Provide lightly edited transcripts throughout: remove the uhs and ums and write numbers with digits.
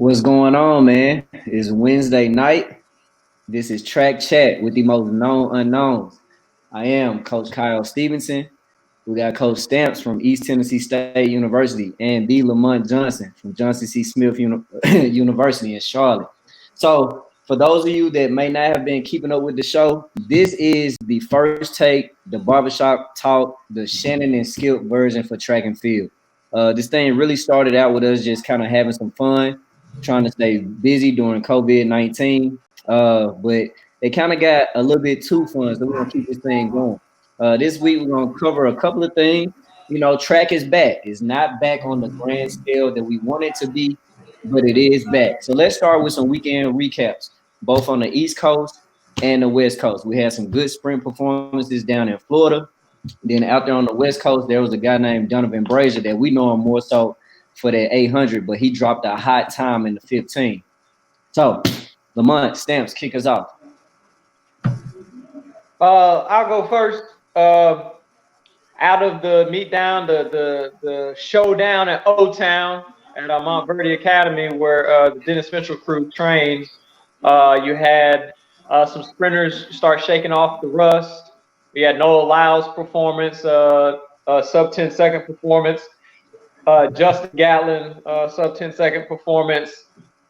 What's going on, man? It's Wednesday night. This is Track Chat with the most known unknowns. I am Coach Kyle Stevenson. We got Coach Stamps from East Tennessee State University and B. Lamont Johnson from Johnson C. Smith University in Charlotte. So, for those of you that may not have been keeping up with the show, this is the first take, the barbershop talk, the Shannon and Skip version for track and field. This thing really started out with us just kind of having some fun, trying to stay busy during COVID-19. But it kind of got a little bit too fun, so we're gonna keep this thing going. This week we're gonna cover a couple of things. You know, track is back. It's not back on the grand scale that we want it to be, but it is back. So let's start with some weekend recaps, both on the East Coast and the West Coast. We had some good sprint performances down in Florida. Then out there on the West Coast, there was a guy named Donovan Brazier that we know him more so for that 800, but he dropped a hot time in the 15. So, Lamont, Stamps, kick us off. I'll go first. Out of the meet down, the showdown at O-Town at Montverde Academy, where the Dennis Mitchell crew trained, you had some sprinters start shaking off the rust. We had Noah Lyles' performance, sub 10 second performance. Justin Gatlin, sub 10 second performance.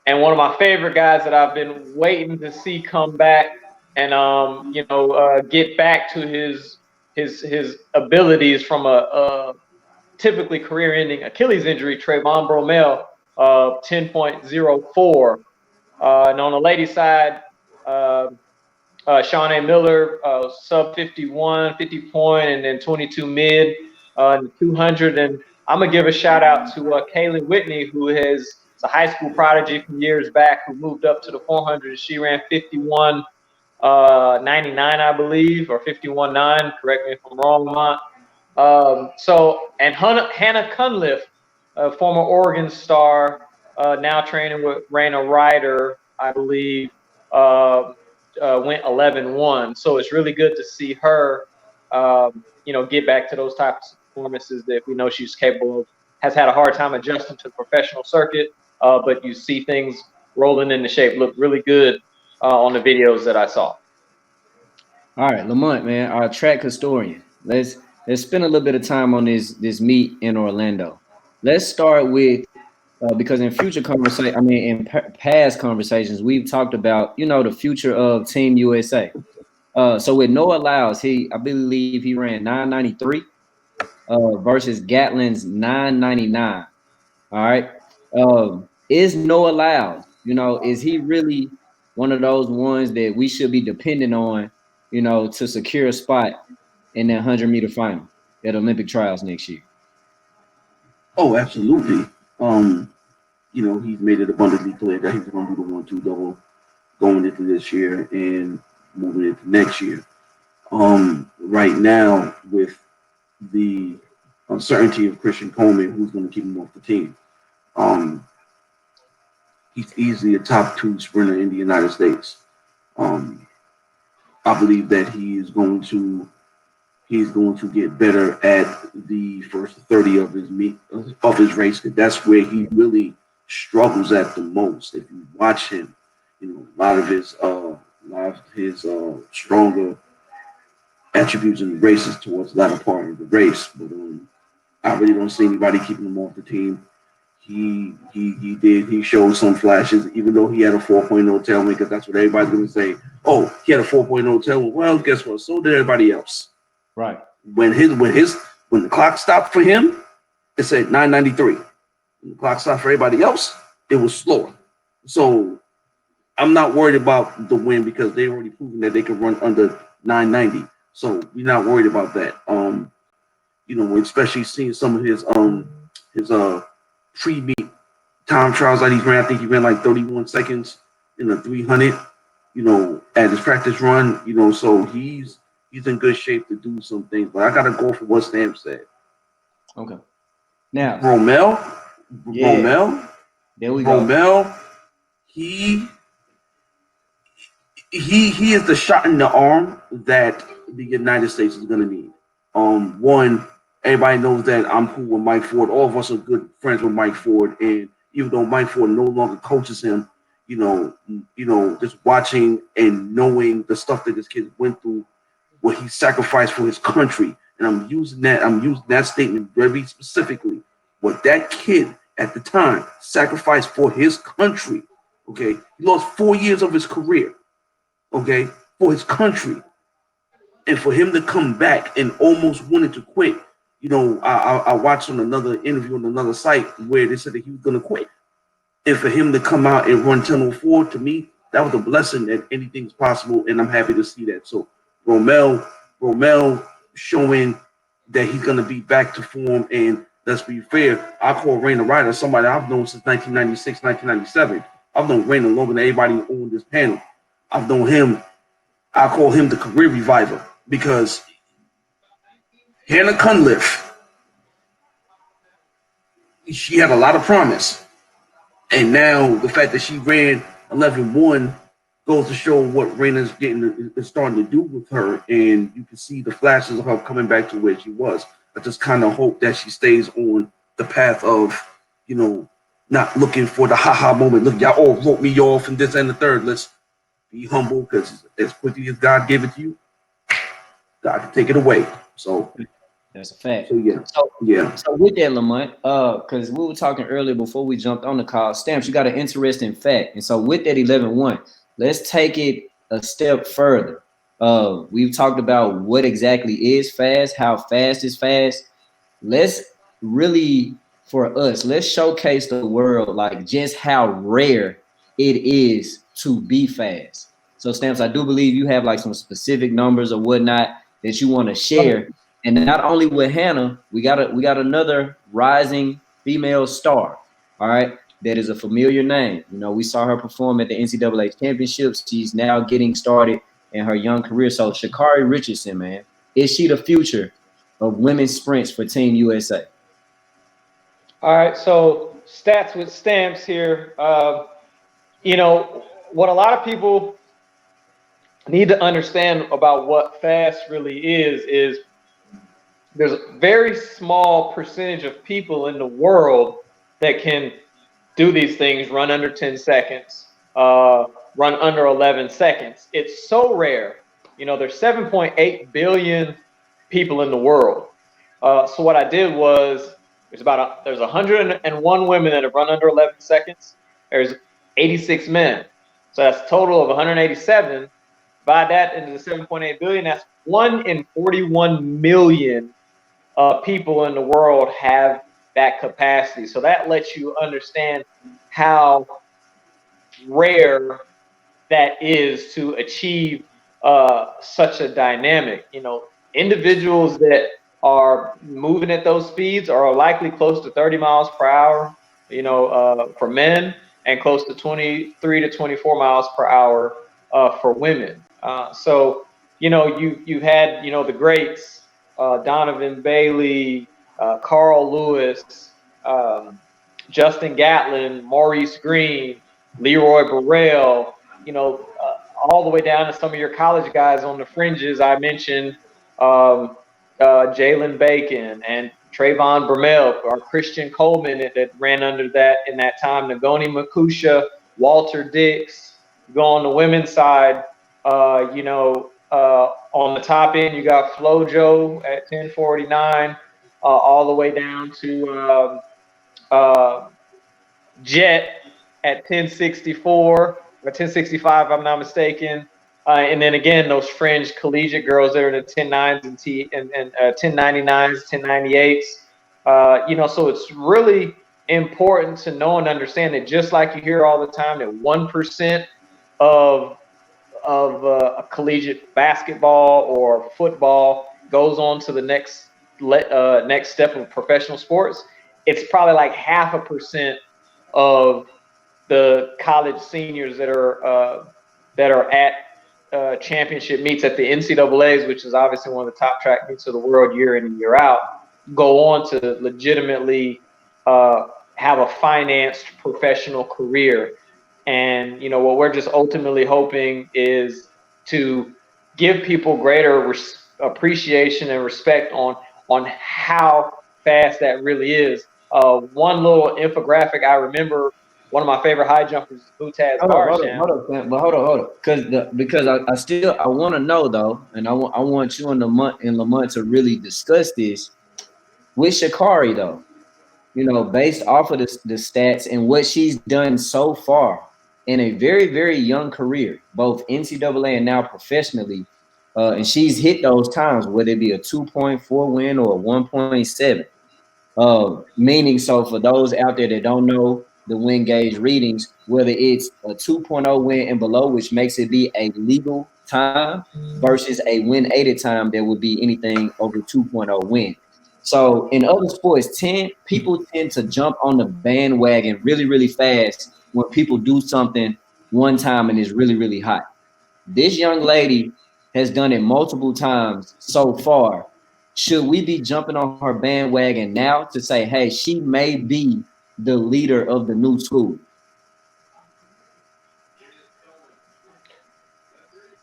And one of my favorite guys that I've been waiting to see come back and get back to his abilities from a typically career-ending Achilles injury, Trayvon Bromell, 10.04. And on the ladies' side, Shawnee Miller, sub 51, 50 point, and then 22 mid, in the 200. And I'm gonna give a shout out to Kaylin Whitney, who is a high school prodigy from years back, who moved up to the 400. She ran 51. 99, I believe, or 51.9. Correct me if I'm wrong, Lamont. And Hannah Cunliffe, a former Oregon star, now training with Raina Ryder, I believe, went 11.1. So it's really good to see her, get back to those types of performances that we know she's capable of. Has had a hard time adjusting to the professional circuit, but you see things rolling into shape, look really good on the videos that I saw. All right, Lamont, man, our track historian. Let's spend a little bit of time on this meet in Orlando. Let's start with because in past conversations, we've talked about the future of Team USA. So with Noah Lyles, I believe he ran 993 versus Gatlin's 999. All right, is Noah Lyles? Is he really one of those ones that we should be depending on? To secure a spot in that 100-meter final at Olympic trials next year. Oh, absolutely. He's made it abundantly clear that he's going to do the 1-2 double going into this year and moving into next year. Right now, with the uncertainty of Christian Coleman, who's going to keep him off the team, he's easily a top 2 sprinter in the United States. I believe that he's going to get better at the first 30 of his race, because that's where he really struggles at the most. If you watch him, a lot of his stronger attributes in the races towards the latter part of the race. But I really don't see anybody keeping him off the team. He showed some flashes, even though he had a 4.0 tailwind, because that's what everybody's going to say. Oh, he had a 4.0 tailwind. Well, guess what? So did everybody else. Right. When the clock stopped for him, it said 993. When the clock stopped for everybody else, it was slower. So I'm not worried about the win, because they've already proven that they can run under 990. So we're not worried about that. Especially seeing some of his pre-meet time trials that he's ran. I think he ran like 31 seconds in the 300, at his practice run, so he's in good shape to do some things. But I got to go for what Stamp said. Okay. Now, Bromell, there we go. Bromell, he is the shot in the arm that the United States is going to need. One, everybody knows that I'm cool with Mike Ford. All of us are good friends with Mike Ford, and even though Mike Ford no longer coaches him, just watching and knowing the stuff that this kid went through, what he sacrificed for his country. And I'm using that statement very specifically. What that kid at the time sacrificed for his country. Okay. He lost 4 years of his career. Okay, for his country. And for him to come back and almost wanted to quit. I watched on another interview on another site where they said that he was gonna quit. And for him to come out and run 10:04, to me, that was a blessing that anything's possible, and I'm happy to see that. So Romel showing that he's gonna be back to form, and let's be fair, I call Raina Ryder somebody I've known since 1996, 1997. I've known Raina longer than everybody on this panel. I've known him. I call him the career reviver because Hannah Cunliffe, she had a lot of promise. And now the fact that she ran 11-1 goes to show what Raina's is starting to do with her. And you can see the flashes of her coming back to where she was. I just kind of hope that she stays on the path of, not looking for the ha-ha moment. Look, y'all all wrote me off and this and the third. Let's be humble, because as quickly as God gave it to you, God can take it away. So that's a fact. So with that, Lamont, because we were talking earlier before we jumped on the call, Stamps, you got an interesting fact. And so with that 11-1, let's take it a step further. We've talked about what exactly is fast, how fast is fast. Let's really, for us, let's showcase the world like just how rare it is to be fast. So Stamps, I do believe you have like some specific numbers or whatnot that you want to share. And not only with Hannah, we got another rising female star, all right, that is a familiar name. We saw her perform at the NCAA championships. She's now getting started in her young career. So Sha'Carri Richardson, man, is she the future of women's sprints for Team USA? All right, so stats with Stamps here. What a lot of people need to understand about what fast really is there's a very small percentage of people in the world that can do these things, run under 10 seconds, run under 11 seconds. It's so rare. There's 7.8 billion people in the world. So what I did was there's 101 women that have run under 11 seconds. There's 86 men. So that's a total of 187. Divide that into the 7.8 billion. That's 1 in 41 million people in the world have that capacity. So that lets you understand how rare that is to achieve such a dynamic. Individuals that are moving at those speeds are likely close to 30 miles per hour, for men, and close to 23 to 24 miles per hour for women. So you've had, the greats, Donovan Bailey, Carl Lewis, Justin Gatlin, Maurice Green, Leroy Burrell, all the way down to some of your college guys on the fringes. I mentioned Jalen Bacon and Trayvon Bromell, or Christian Coleman that ran under that in that time, Nagoni Makusha, Walter Dix. Go on the women's side, on the top end, you got Flojo at 10:49, all the way down to Jet at 10:64 or 10:65, if I'm not mistaken. And then again, those fringe collegiate girls that are in the 10.9s and 10.99s, 10.98s. So it's really important to know and understand that, just like you hear all the time, that 1% of a collegiate basketball or football goes on to the next step of professional sports. It's probably like 0.5% of the college seniors that are at championship meets at the NCAAs, which is obviously one of the top track meets of the world year in and year out, go on to legitimately have a financed professional career. And, what we're just ultimately hoping is to give people greater appreciation and respect on how fast that really is. one little infographic I remember. One of my favorite high jumpers is Mutaz Barsham. Hold on. Because I want to know though, and I want you and Lamont to really discuss this with Sha'Carri though. Based off of the stats and what she's done so far in a very, very young career, both NCAA and now professionally, and she's hit those times, whether it be a 2.4 win or a 1.7. Meaning, so for those out there that don't know the win gauge readings, whether it's a 2.0 win and below, which makes it be a legal time, versus a win aided time that would be anything over 2.0 win. So in other sports, people tend to jump on the bandwagon really, really fast when people do something one time and it's really, really hot. This young lady has done it multiple times so far. Should we be jumping on her bandwagon now to say, hey, she may be the leader of the new school?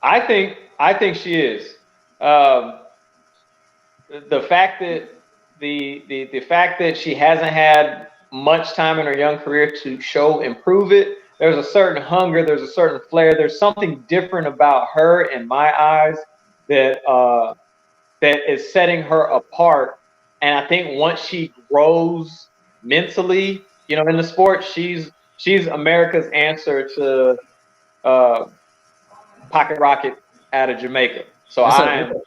I think she is. The fact that the fact that she hasn't had much time in her young career to show and prove it, there's a certain hunger, there's a certain flair, there's something different about her in my eyes that is setting her apart. And I think once she grows mentally, in the sport, she's America's answer to Pocket Rocket out of Jamaica. So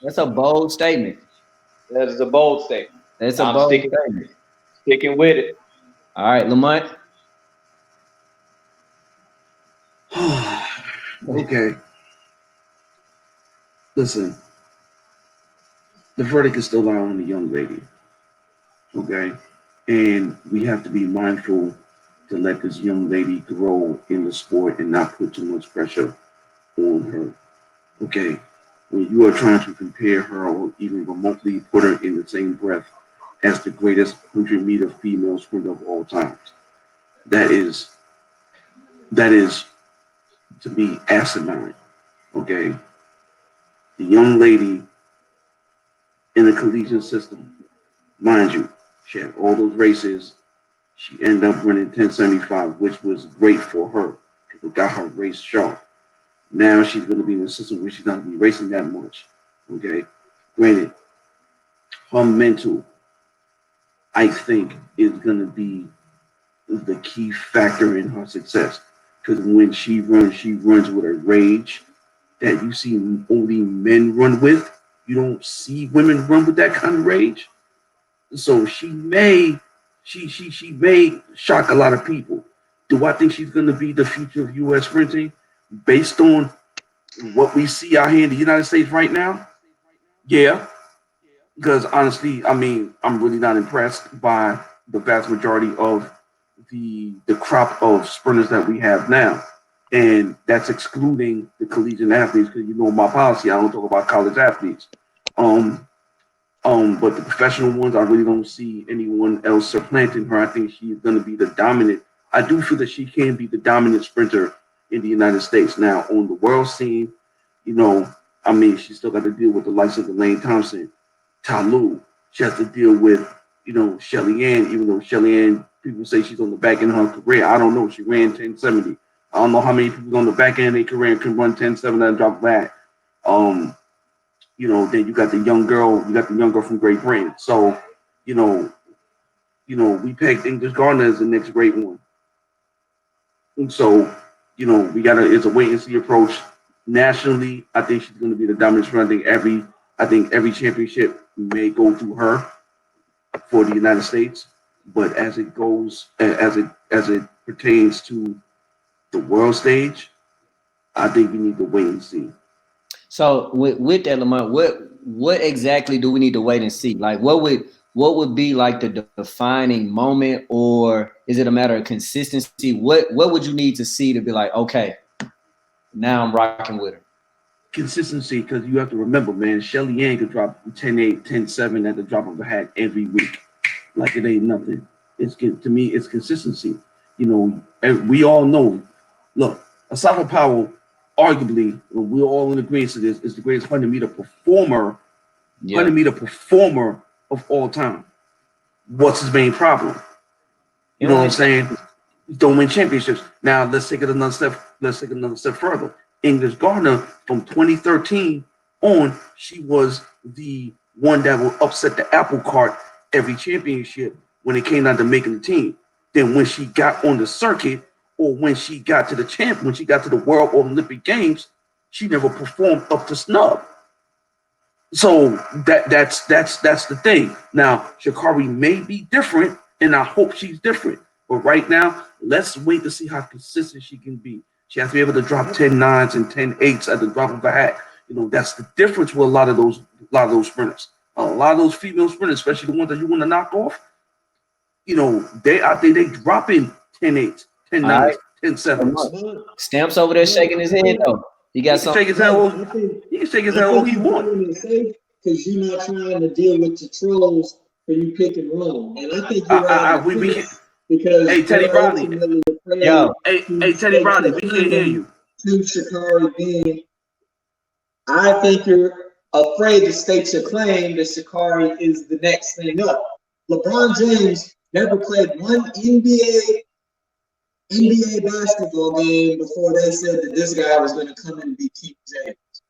that's a bold statement. That is a bold statement. That's a bold statement. Sticking with it. All right, Lamont. Okay. Listen, the verdict is still out on the young lady. Okay. And we have to be mindful to let this young lady grow in the sport and not put too much pressure on her. Okay. When you are trying to compare her or even remotely put her in the same breath as the greatest 100-meter female sprinter of all times, that is to me asinine. Okay. The young lady in the collegiate system, mind you, she had all those races. She ended up running 1075, which was great for her because it got her race sharp. Now she's going to be in a system where she's not going to be racing that much. Okay. Granted, her mental, I think, is going to be the key factor in her success. Because when she runs with a rage that you see only men run with. You don't see women run with that kind of rage. So she may shock a lot of people. Do I think she's going to be the future of U.S. sprinting based on what we see out here in the United States right now? Yeah. Because honestly, I mean, I'm really not impressed by the vast majority of the crop of sprinters that we have now. And that's excluding the collegiate athletes, because my policy, I don't talk about college athletes. But the professional ones, I really don't see anyone else supplanting her. I think she's going to be the dominant. I do feel that she can be the dominant sprinter in the United States. Now, on the world scene, she still got to deal with the likes of Elaine Thompson, Ta Lou. She has to deal with, Shelly Ann, even though Shelly Ann, people say she's on the back end of her career. I don't know. She ran 1070. I don't know how many people on the back end of their career can run 10.7 and drop back. Then you got the young girl from Great Britain. So, we pegged English Gardner as the next great one. And so, it's a wait and see approach. Nationally, I think she's going to be the dominant sprinter. I think every championship may go through her for the United States. But as it pertains to the world stage, I think we need to wait and see. So with that, Lamont, what exactly do we need to wait and see? Like, what would be like the defining moment, or is it a matter of consistency? What would you need to see to be like, okay, now I'm rocking with her? Consistency, because you have to remember, man, Shelly Ann could drop 10.8, 10.7 at the drop of a hat every week. Like it ain't nothing. To me, it's consistency. We all know. Look, Asafa Powell, arguably, we're all in agreement to this, is the greatest 100-meter performer, 100-meter performer of all time. What's his main problem? You know what I'm saying? Don't win championships. Now let's take it another step. Let's take another step further. English Gardner from 2013 on, she was the one that will upset the apple cart every championship when it came down to making the team. Then when she got on the circuit, or when she got to when she got to the World or Olympic Games, she never performed up to snub. So that's the thing. Now Sha'Carri may be different, and I hope she's different. But right now, let's wait to see how consistent she can be. She has to be able to drop 10 nines and 10 eights at the drop of a hat. You know, that's the difference with a lot of those sprinters. A lot of those female sprinters, especially the ones that you want to knock off, you know, they out there, they dropping 10 eights, 10 nines, right. 10 sevens. Stamps over there shaking his head though. He got something. He can shake his head all he wants. Because you're not trying to deal with the trolls for you picking wrong. And I think you're right. Because hey, Teddy Brownie. Hey, Teddy Brownie, we can't hear you. To Sha'Carri being, I think you're afraid to state your claim that Sha'Carri is the next thing up. LeBron James never played one NBA basketball game before they said that this guy was going to come in and be Keith James.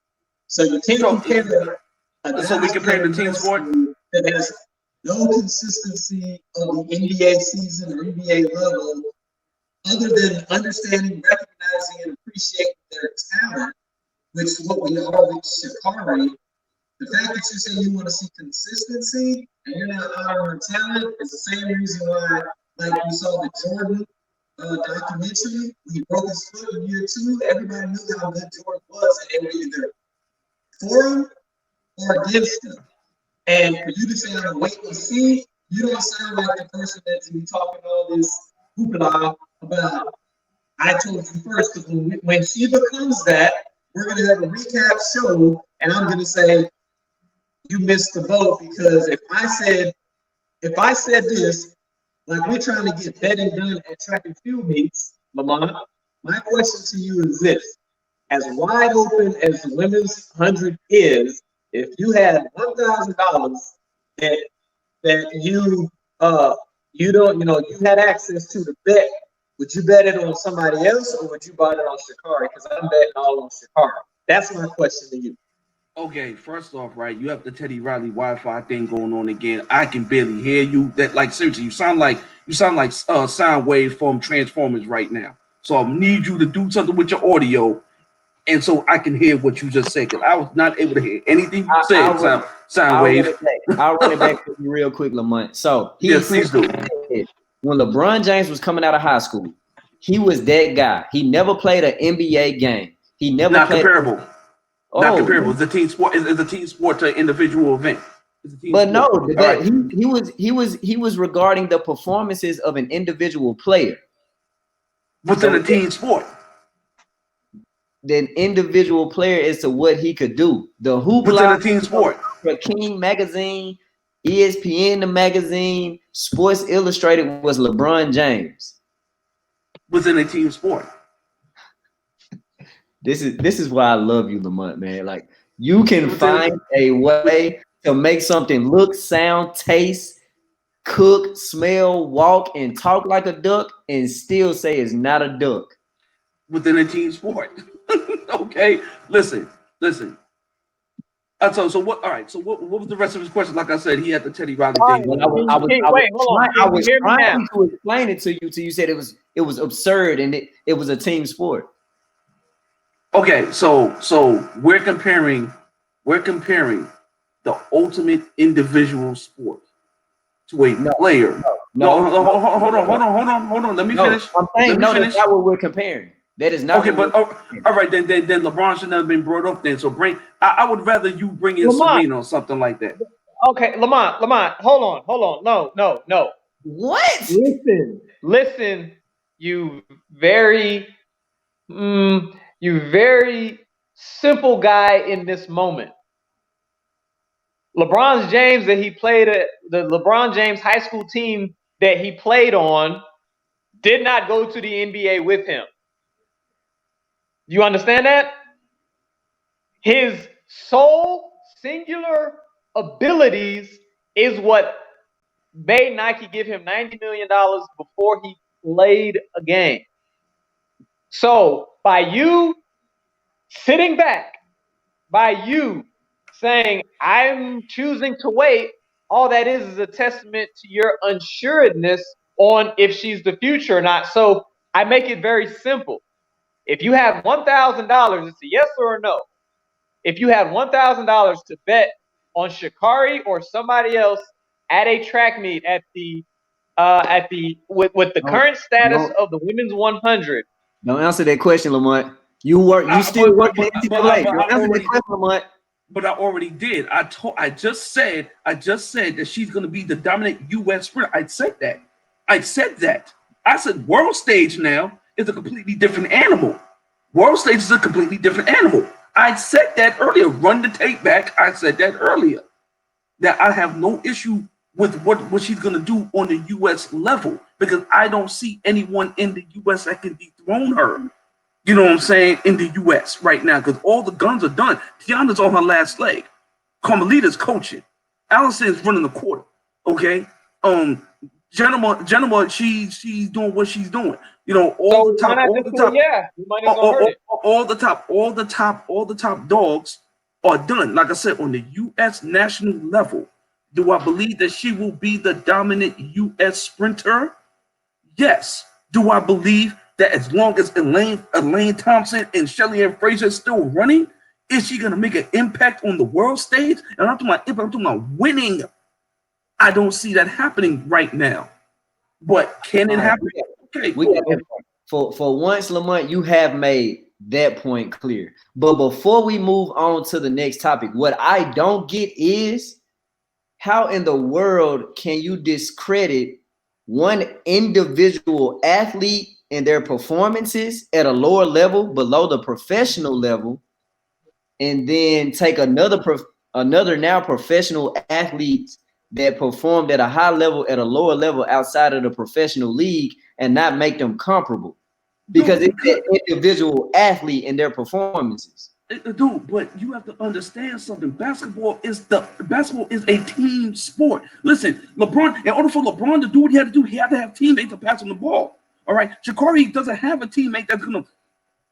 So you can't compare. So we compare the team sport that has no consistency of the NBA season or NBA level, other than understanding, recognizing, and appreciating their talent, which is what we are with Sha'Carri. The fact that you say you want to see consistency and you're not honoring talent is the same reason why, like we saw the Jordan documentary, when he broke his foot in year 2, everybody knew how good Jordan was, and they were either for him or against him. And for you to say, I'm going to wait and see, you don't sound like the person that's been talking all this hoopla about, I told you first, because when she becomes that, we're going to have a recap show, and I'm going to say, you missed the boat, because if I said this, like we're trying to get betting done at track and field meets, Lamont, my question to you is this. As wide open as the women's 100 is, if you had $1,000 that you had access to bet, would you bet it on somebody else or would you bet it on Sha'Carri? Because I'm betting all on Sha'Carri. That's my question to you. Okay, first off, right, you have the Teddy Riley Wi-Fi thing going on again. I can barely hear you. That, like, seriously, you sound like sound waves from Transformers right now. So I need you to do something with your audio, and so I can hear what you just said. Because I was not able to hear anything you said. Sound wave. I'll run it back to you real quick, Lamont. So yes, please do. When LeBron James was coming out of high school, he was that guy. He never played an NBA game. He never not played. Comparable. Not comparable. It's a team sport. It's a team sport to individual event. But no, he was regarding the performances of an individual player within a team sport. The individual player as to what he could do. The hoopla within a team sport. For King Magazine, ESPN the magazine, Sports Illustrated was LeBron James. Within a team sport. This is why I love you, Lamont, man. Like, you can find a way to make something look, sound, taste, cook, smell, walk, and talk like a duck and still say it's not a duck. Within a team sport. Okay, listen. So what? All right. So what was the rest of his question? Like I said, he had the Teddy Riley thing. I was trying to explain it to you till you said it was absurd and it was a team sport. Okay, so we're comparing the ultimate individual sport to a player. No, hold on. Let me finish. I'm saying that's not what we're comparing. That is not. Okay, but all right, then LeBron should never been brought up then. So I would rather you bring in Serena or something like that. Okay, Lamont, hold on. No. What? Listen, you very simple guy in this moment. LeBron James that he played at the LeBron James high school team that he played on did not go to the NBA with him. You understand that? His sole singular abilities is what made Nike give him $90 million before he played a game. So by you sitting back, by you saying, I'm choosing to wait, all that is a testament to your unsureness on if she's the future or not. So I make it very simple. If you have $1,000, it's a yes or a no. If you have $1,000 to bet on Sha'Carri or somebody else at a track meet with the current status of the women's 100. Don't answer that question, Lamont. You still working at NCAA. Don't answer that question, Lamont. But I already did. I just said that she's going to be the dominant U.S. sprinter. I said that. I said world stage now is a completely different animal. World stage is a completely different animal. I said that earlier. Run the tape back. I said that earlier. That I have no issue with what she's going to do on the U.S. level because I don't see anyone in the U.S. that can dethrone her. You know what I'm saying? In the U.S. right now, because all the guns are done. Tiana's on her last leg. Carmelita's coaching. Allison's running the quarter. Okay. Genema, she's doing what she's doing. You know, all the top dogs are done. Like I said, on the U.S. national level, do I believe that she will be the dominant U.S. sprinter? Yes. Do I believe that as long as Elaine Thompson and Shelly Ann Fraser is still running, is she going to make an impact on the world stage? And I'm talking about winning. I don't see that happening right now. But can it happen? Okay. For once, Lamont, you have made that point clear. But before we move on to the next topic, what I don't get is how in the world can you discredit one individual athlete and their performances at a lower level below the professional level, and then take another now professional athletes that performed at a high level at a lower level outside of the professional league and not make them comparable because it's an individual athlete and their performances. Dude, but you have to understand something. Basketball is a team sport. Listen, LeBron, in order for LeBron to do what he had to do, he had to have teammates to pass on the ball. All right, Sha'Carri doesn't have a teammate that's gonna,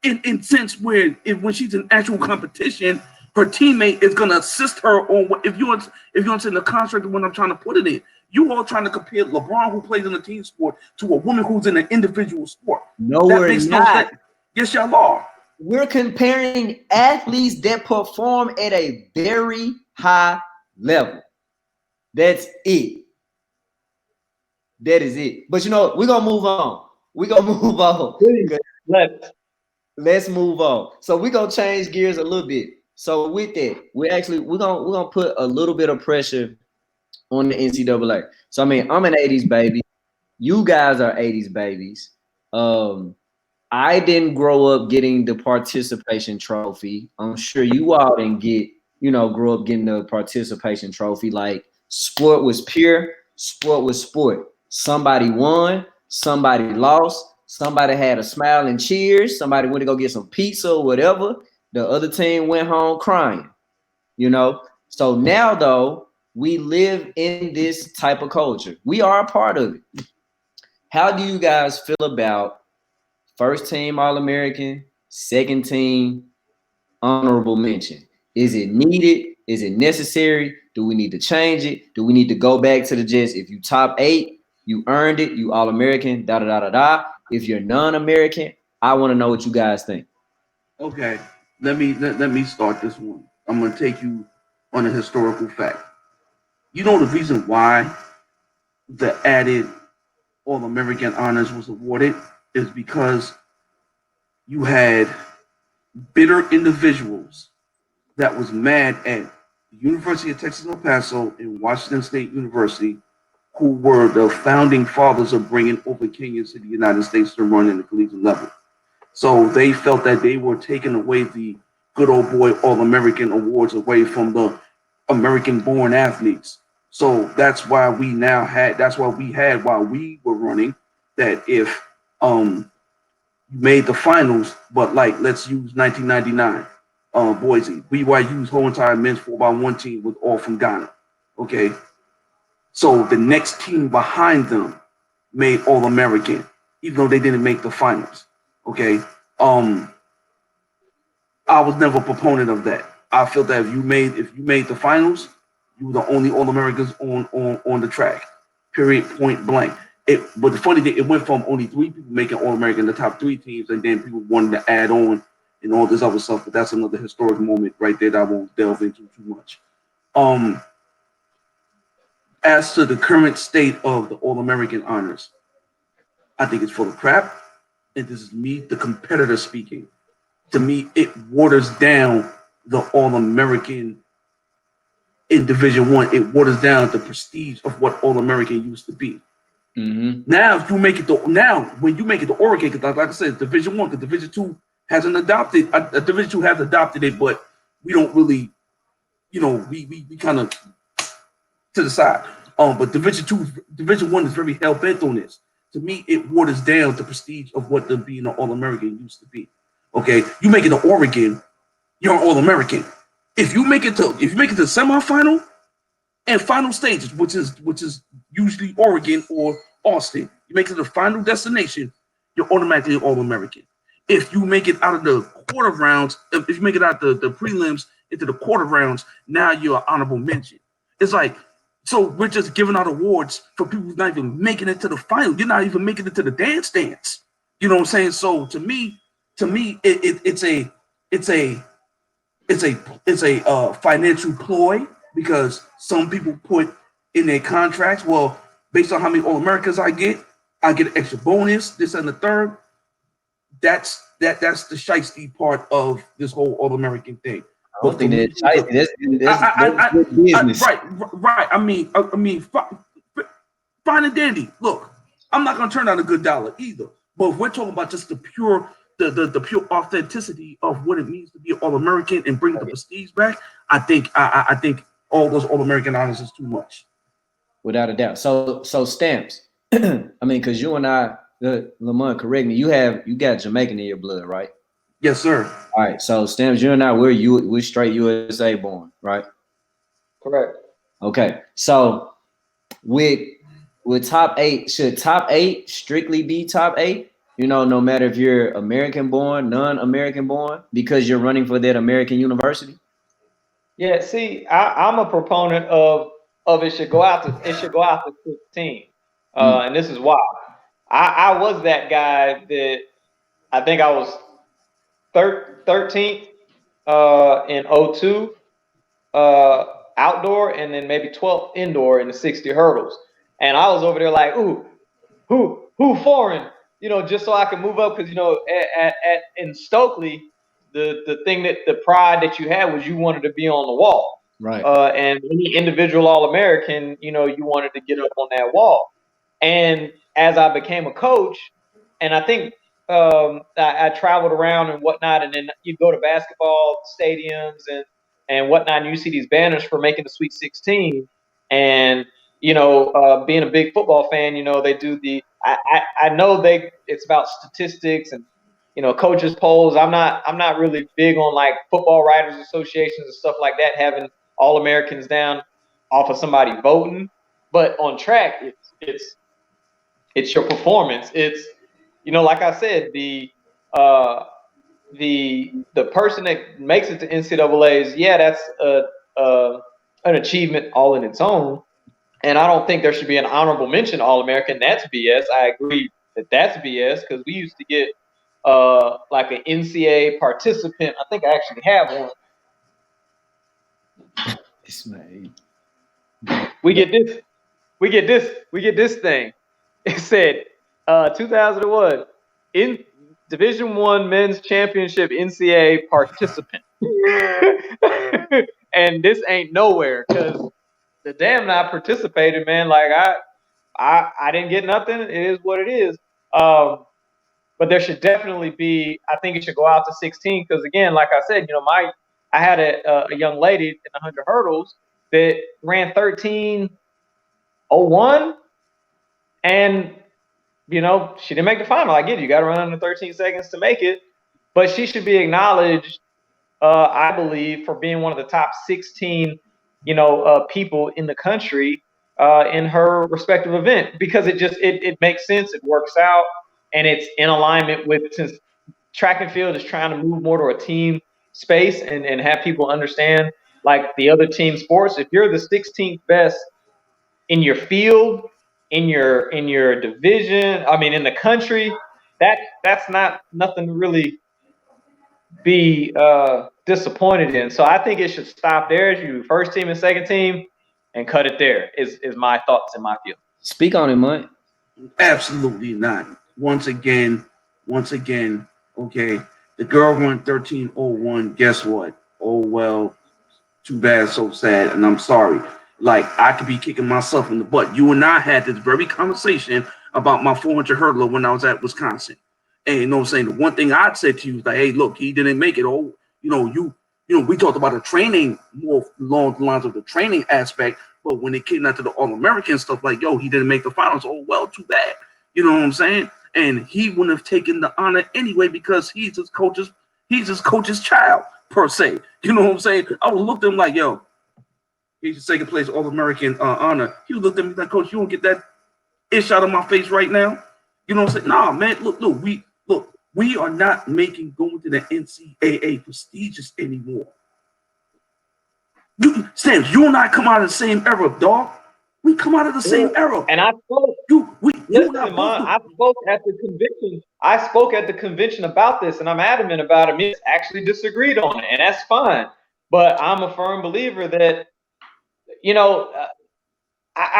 in sense where when she's in actual competition, her teammate is gonna assist her on what if you understand the construct of what I'm trying to put it in. You all trying to compare LeBron, who plays in a team sport, to a woman who's in an individual sport. No, we're not. Yes, y'all are. We're comparing athletes that perform at a very high level. That's it. That is it. But you know, we're gonna move on. Let's move on. So we're gonna change gears a little bit. So with that, we're gonna put a little bit of pressure on the NCAA. So I mean, I'm an 80s baby. You guys are 80s babies. I didn't grow up getting the participation trophy. I'm sure you all didn't grow up getting the participation trophy. Like, sport was pure, sport was sport. Somebody won, somebody lost, somebody had a smile and cheers, somebody went to go get some pizza or whatever. The other team went home crying, So now, though, we live in this type of culture. We are a part of it. How do you guys feel about first team All-American, second team honorable mention? Is it needed? Is it necessary? Do we need to change it? Do we need to go back to the Jets? If you top 8, you earned it, you All-American, da-da-da-da-da. If you're non-American, I want to know what you guys think. Okay, let me start this one. I'm going to take you on a historical fact. You know the reason why the added All-American honors was awarded is because you had bitter individuals that was mad at the University of Texas El Paso and Washington State University, who were the founding fathers of bringing over Kenyans to the United States to run in the collegiate level. So they felt that they were taking away the good old boy All-American awards away from the American-born athletes. So that's why we had while we were running, that if you made the finals, but like let's use 1999, Boise, BYU's whole entire men's 4x1 team was all from Ghana. Okay, So the next team behind them made All-American, even though they didn't make the finals. Okay. I was never a proponent of that. I feel that if you made the finals, you were the only All-Americans on the track. Period. Point blank. But the funny thing, it went from only 3 people making All-American, the top 3 teams, and then people wanted to add on and all this other stuff. But that's another historic moment right there that I won't delve into too much. As to the current state of the All-American honors, I think it's full of crap. And this is me, the competitor, speaking. To me, it waters down the All-American in Division One. It waters down the prestige of what All-American used to be. Mm-hmm. Now, if you make it when you make it to Oregon, because like I said, Division One, because Division Two hasn't adopted. Division Two has adopted it, but we don't really, we kind of to the side. But Division One is very hell bent on this. To me, it waters down the prestige of what the being an All-American used to be. Okay, you make it to Oregon, you're an All-American. If you make it to the semifinal and final stages, which is usually Oregon or Austin, you make it to the final destination, you're automatically All-American. If you make it out of the quarter rounds, if you make it out the prelims into the quarter rounds, now you're an honorable mention. It's like, so we're just giving out awards for people who's not even making it to the final. You're not even making it to the dance. You know what I'm saying? So to me, it's a financial ploy, because some people put in their contracts, well, based on how many All-Americans I get an extra bonus, this and the third. That's the shiesty part of this whole All-American thing. I don't think that's good business. Right. I mean, fine and dandy. Look, I'm not gonna turn down a good dollar either. But if we're talking about just the pure authenticity of what it means to be an All-American and bring the prestige back, I think all those All-American honors is too much. Without a doubt. So Stamps. I mean, because you and I, Lamont, correct me. You got Jamaican in your blood, right? Yes, sir. All right. So Stamps, you and I, we're straight USA born, right? Correct. Okay. So with top 8, should top 8 strictly be top 8? No matter if you're American born, non-American born, because you're running for that American university? Yeah, see, I'm a proponent of it should go out to 16. And this is why. I was that guy that I think I was 13th in 02 outdoor, and then maybe 12th indoor in the 60 hurdles. And I was over there like, ooh, who foreign? Just so I could move up, because in Stokely, the thing that the pride that you had was you wanted to be on the wall, right? And any individual All-American, you wanted to get up on that wall. And as I became a coach, and I think I traveled around and whatnot, and then you go to basketball stadiums and whatnot, and you see these banners for making the Sweet 16, and being a big football fan, they do the. I know it's about statistics and coaches polls. I'm not really big on like football writers associations and stuff like that having All-Americans down off of somebody voting, but on track it's your performance. It's like I said, the person that makes it to NCAA's, that's an achievement all in its own. And I don't think there should be an honorable mention All-American. That's BS. I agree that's BS, because we used to get like an NCAA participant. I think I actually have one. We get this thing. It said 2001 in Division I Men's Championship NCAA participant. And this ain't nowhere, because the damn not participated, man. Like I didn't get nothing. It is what it is. But there should definitely be. I think it should go out to 16, because again, like I said, I had a young lady in the 100 hurdles that ran 13:01, and she didn't make the final. I get it. You got to run under 13 seconds to make it, but she should be acknowledged, I believe, for being one of the top 16 people in the country in her respective event because it makes sense, it works out, and it's in alignment with, since track and field is trying to move more to a team space and have people understand like the other team sports. If you're the 16th best in your field, in your division, I mean in the country, that's not nothing to really be disappointed in. So I think it should stop there. As you first team and second team, and cut it there. Is my thoughts and my feelings. Speak on it, Mike. Absolutely not. Once again, okay, the girl won 13:01. Guess what? Oh well, too bad, so sad, and I'm sorry. Like, I could be kicking myself in the butt. You and I had this very conversation about my 400 hurdler when I was at Wisconsin. And you know what I'm saying? The one thing I'd said to you is like, hey, look, he didn't make it. Oh, we talked about the training more along the lines of the training aspect, but when it came down to the All-American stuff, like, yo, he didn't make the finals. Oh, well, too bad. You know what I'm saying? And he wouldn't have taken the honor anyway because he's his coach's child, per se. You know what I'm saying? I would look at him like, yo, he's the second place All-American honor. He would look at me like, Coach, you won't get that ish out of my face right now. You know what I'm saying? Nah, man, look, we are not making going to the NCAA prestigious anymore. Stamps, you and I come out of the same era, dog. We come out of the same era. And I spoke. I spoke at the convention. I spoke at the convention about this, and I'm adamant about it. Me actually disagreed on it, and that's fine. But I'm a firm believer that, I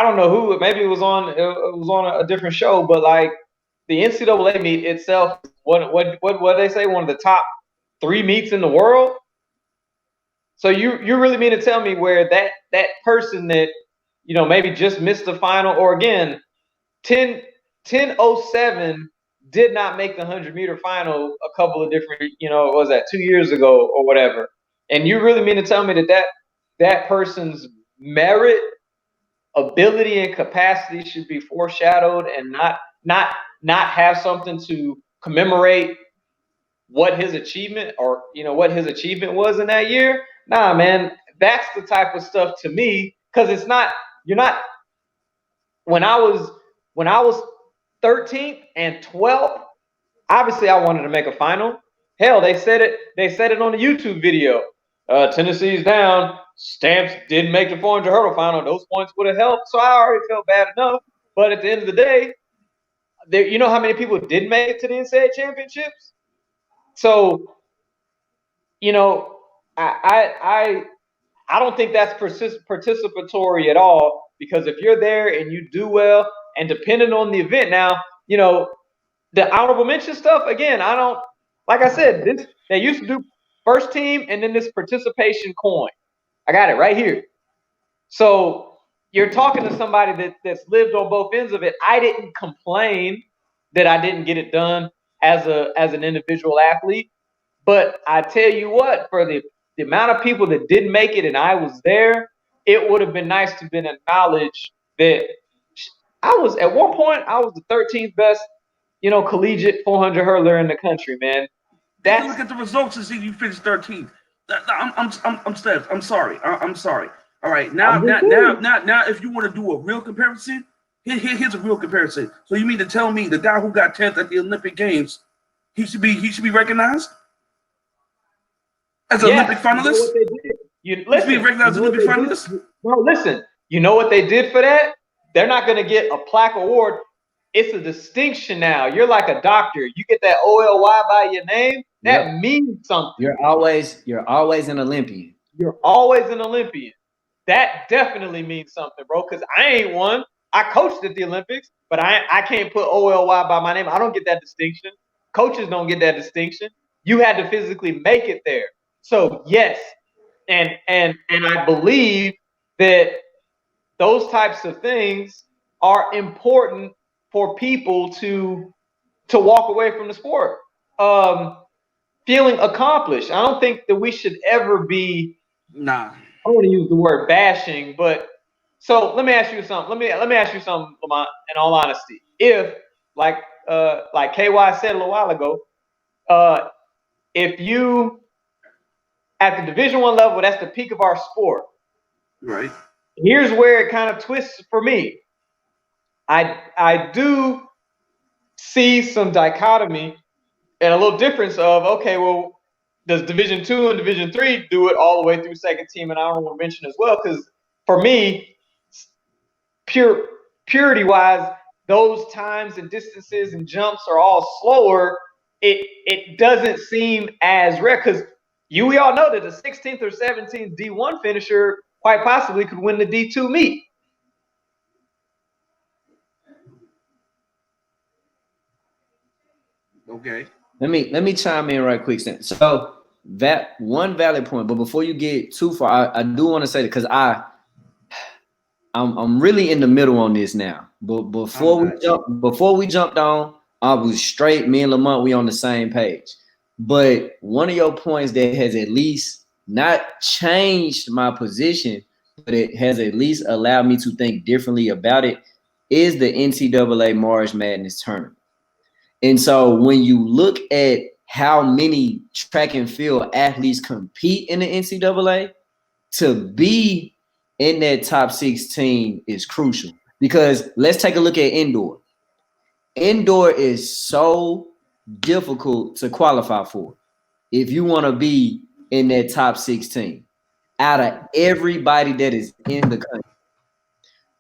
don't know who. Maybe it was on a different show, but like the NCAA meet itself, what they say, one of the top 3 meets in the world. So you really mean to tell me where that person that maybe just missed the final, or again 10:07 did not make the 100-meter final a couple of different, what was that, 2 years ago or whatever, and you really mean to tell me that person's merit, ability, and capacity should be foreshadowed and not have something to commemorate what his achievement was in that year? Nah, man, that's the type of stuff to me, because you're not. When I was 13th and 12th, obviously I wanted to make a final. Hell, they said it on the YouTube video. Tennessee's down. Stamps didn't make the 400 hurdle final. Those points would have helped. So I already felt bad enough. But at the end of the day, you know how many people didn't make it to the NCAA championships? So, I don't think that's participatory at all, because if you're there and you do well, and depending on the event now, the honorable mention stuff, again, I don't, like I said, they used to do first team and then this participation coin. I got it right here. So you're talking to somebody that's lived on both ends of it. I didn't complain that I didn't get it done as an individual athlete, but I tell you what, for the amount of people that didn't make it and I was there, it would have been nice to have been acknowledged that I was, at one point, I was the 13th best, collegiate 400 hurler in the country, man. Look at the results and see you finished 13th. I'm Steph. I'm sorry. I'm sorry. All right, now, if you want to do a real comparison, here's a real comparison. So you mean to tell me the guy who got 10th at the Olympic Games, he should be recognized as an Olympic finalist? He should be recognized as an Olympic finalist? No, listen. You know what they did for that? They're not going to get a plaque award. It's a distinction now. You're like a doctor. You get that OLY by your name. That means something. You're always an Olympian. You're always an Olympian. That definitely means something, bro, because I ain't one. I coached at the Olympics, but I can't put OLY by my name. I don't get that distinction. Coaches don't get that distinction. You had to physically make it there. So yes, and I believe that those types of things are important for people to walk away from the sport feeling accomplished. I don't think that we should ever be. Nah. I don't want to use the word bashing, but so let me ask you something. Let me ask you something, Lamont, in all honesty. If like KY said a little while ago, if you at the Division I level, that's the peak of our sport. Right. here's where it kind of twists for me. I do see some dichotomy and a little difference of, okay, well, does Division Two and Division Three do it all the way through second team and honorable mention as well? Because for me, purity wise, those times and distances and jumps are all slower. It doesn't seem as rare because we all know that the 16th or 17th D1 finisher quite possibly could win the D2 meet. Okay. Let me chime in right quick, Stan. So that one valid point, but before you get too far, I do want to say that because I'm really in the middle on this now. But before we jumped on, I was straight. Me and Lamont, we on the same page. But one of your points that has at least not changed my position, but it has at least allowed me to think differently about it, is the NCAA March Madness tournament. And so when you look at how many track and field athletes compete in the NCAA, to be in that top 16 is crucial. Because let's take a look at indoor. Indoor is so difficult to qualify for if you want to be in that top 16 out of everybody that is in the country.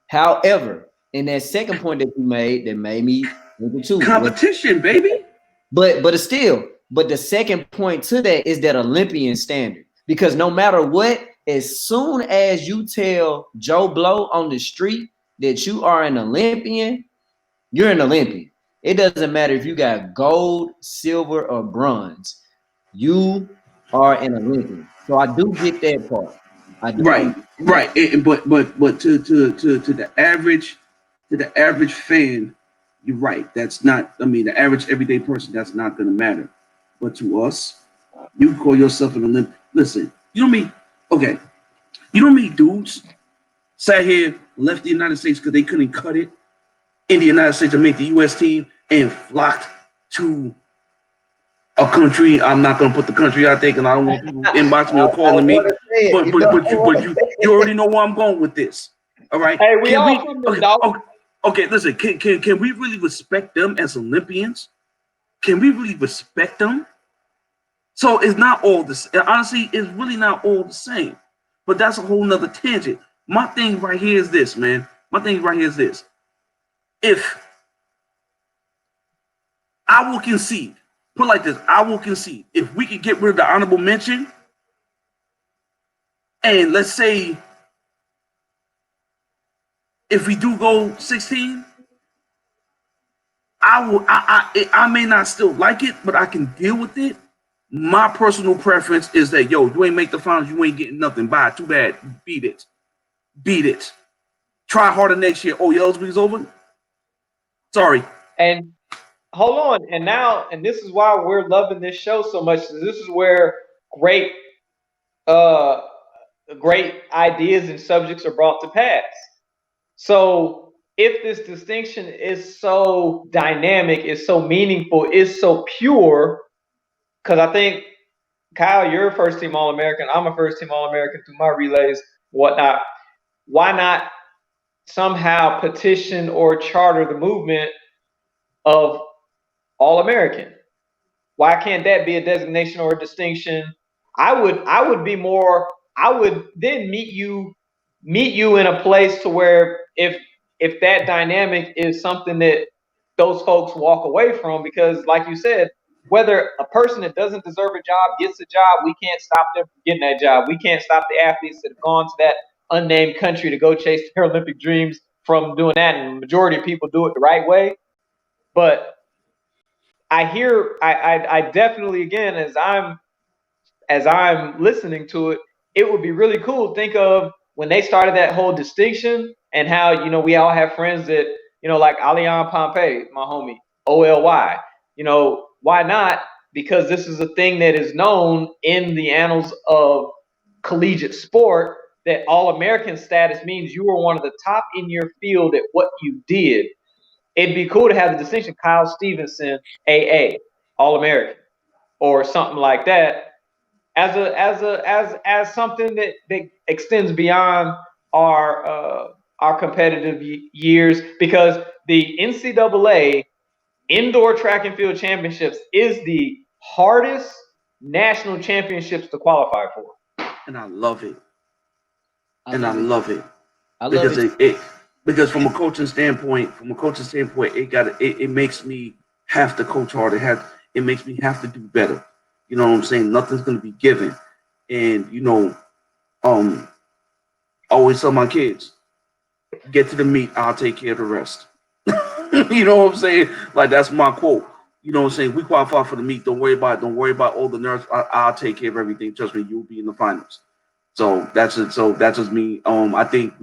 However, in that second point that you made, that made me think too. Competition, baby. But the second point to that is that Olympian standard. Because no matter what, as soon as you tell Joe Blow on the street that you are an Olympian, you're an Olympian. It doesn't matter if you got gold, silver, or bronze. You are an Olympian. So I do get that part. I do. Right. But to the average fan, you're right. That's not. I mean, the average everyday person, that's not going to matter. But to us, you call yourself an Olympian. Listen, you know me. Okay, you know me, dudes sat here, left the United States because they couldn't cut it in the United States to make the U.S. team, and flocked to a country. I'm not going to put the country out there because I don't want people inbox me or calling me. But you already know where I'm going with this. All right. Hey, Okay, listen. Can we really respect them as Olympians? Can we really respect them? So it's not all this. Honestly, it's really not all the same. But that's a whole nother tangent. My thing right here is this, man. My thing right here is this. If I will concede, put it like this, I will concede. If we could get rid of the honorable mention, and let's say if we do go 16, I may not still like it, but I can deal with it. My personal preference is that, yo, you ain't make the finals, you ain't getting nothing. Bye. Too bad. Beat it. Try harder next year. Oh, your eligibility's over? Sorry. And hold on. And this is why we're loving this show so much. This is where great ideas and subjects are brought to pass. So if this distinction is so dynamic, is so meaningful, is so pure, because I think, Kyle, you're a first team All-American. I'm a first team All-American through my relays, whatnot. Why not somehow petition or charter the movement of All-American? Why can't that be a designation or a distinction? I would then meet you in a place to where if that dynamic is something that those folks walk away from, because like you said, whether a person that doesn't deserve a job gets a job, we can't stop them from getting that job. We can't stop the athletes that have gone to that unnamed country to go chase their Olympic dreams from doing that. And the majority of people do it the right way. But I definitely, again, as I'm listening to it, it would be really cool. Think of when they started that whole distinction and how, we all have friends that, like Alian Pompey, my homie, OLY, why not? Because this is a thing that is known in the annals of collegiate sport, that All-American status means you were one of the top in your field at what you did. It'd be cool to have the distinction, Kyle Stevenson, AA, All-American, or something like that, as something that extends beyond our competitive years, because the NCAA Indoor Track and Field Championships is the hardest national championships to qualify for. And I love it. I love it. Because it because from a coaching standpoint, it makes me have to coach harder. It makes me have to do better. You know what I'm saying? Nothing's gonna be given. And I always tell my kids, get to the meet, I'll take care of the rest. You know what I'm saying? Like, that's my quote. You know what I'm saying? We qualify for the meet. Don't worry about it. Don't worry about all the nerves. I'll take care of everything. Trust me, you'll be in the finals. So that's it. So that's just me. I think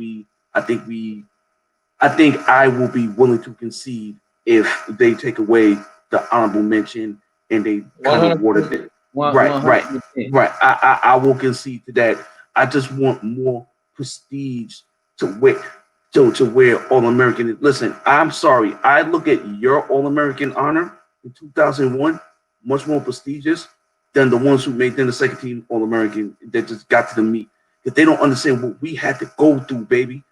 I will be willing to concede if they take away the honorable mention and they kind of awarded it. Right. I will concede to that. I just want more prestige to wear All-American. Listen, I'm sorry. I look at your All-American honor in 2001 much more prestigious than the ones who made them the second team All-American that just got to the meet. Because they don't understand what we had to go through, baby.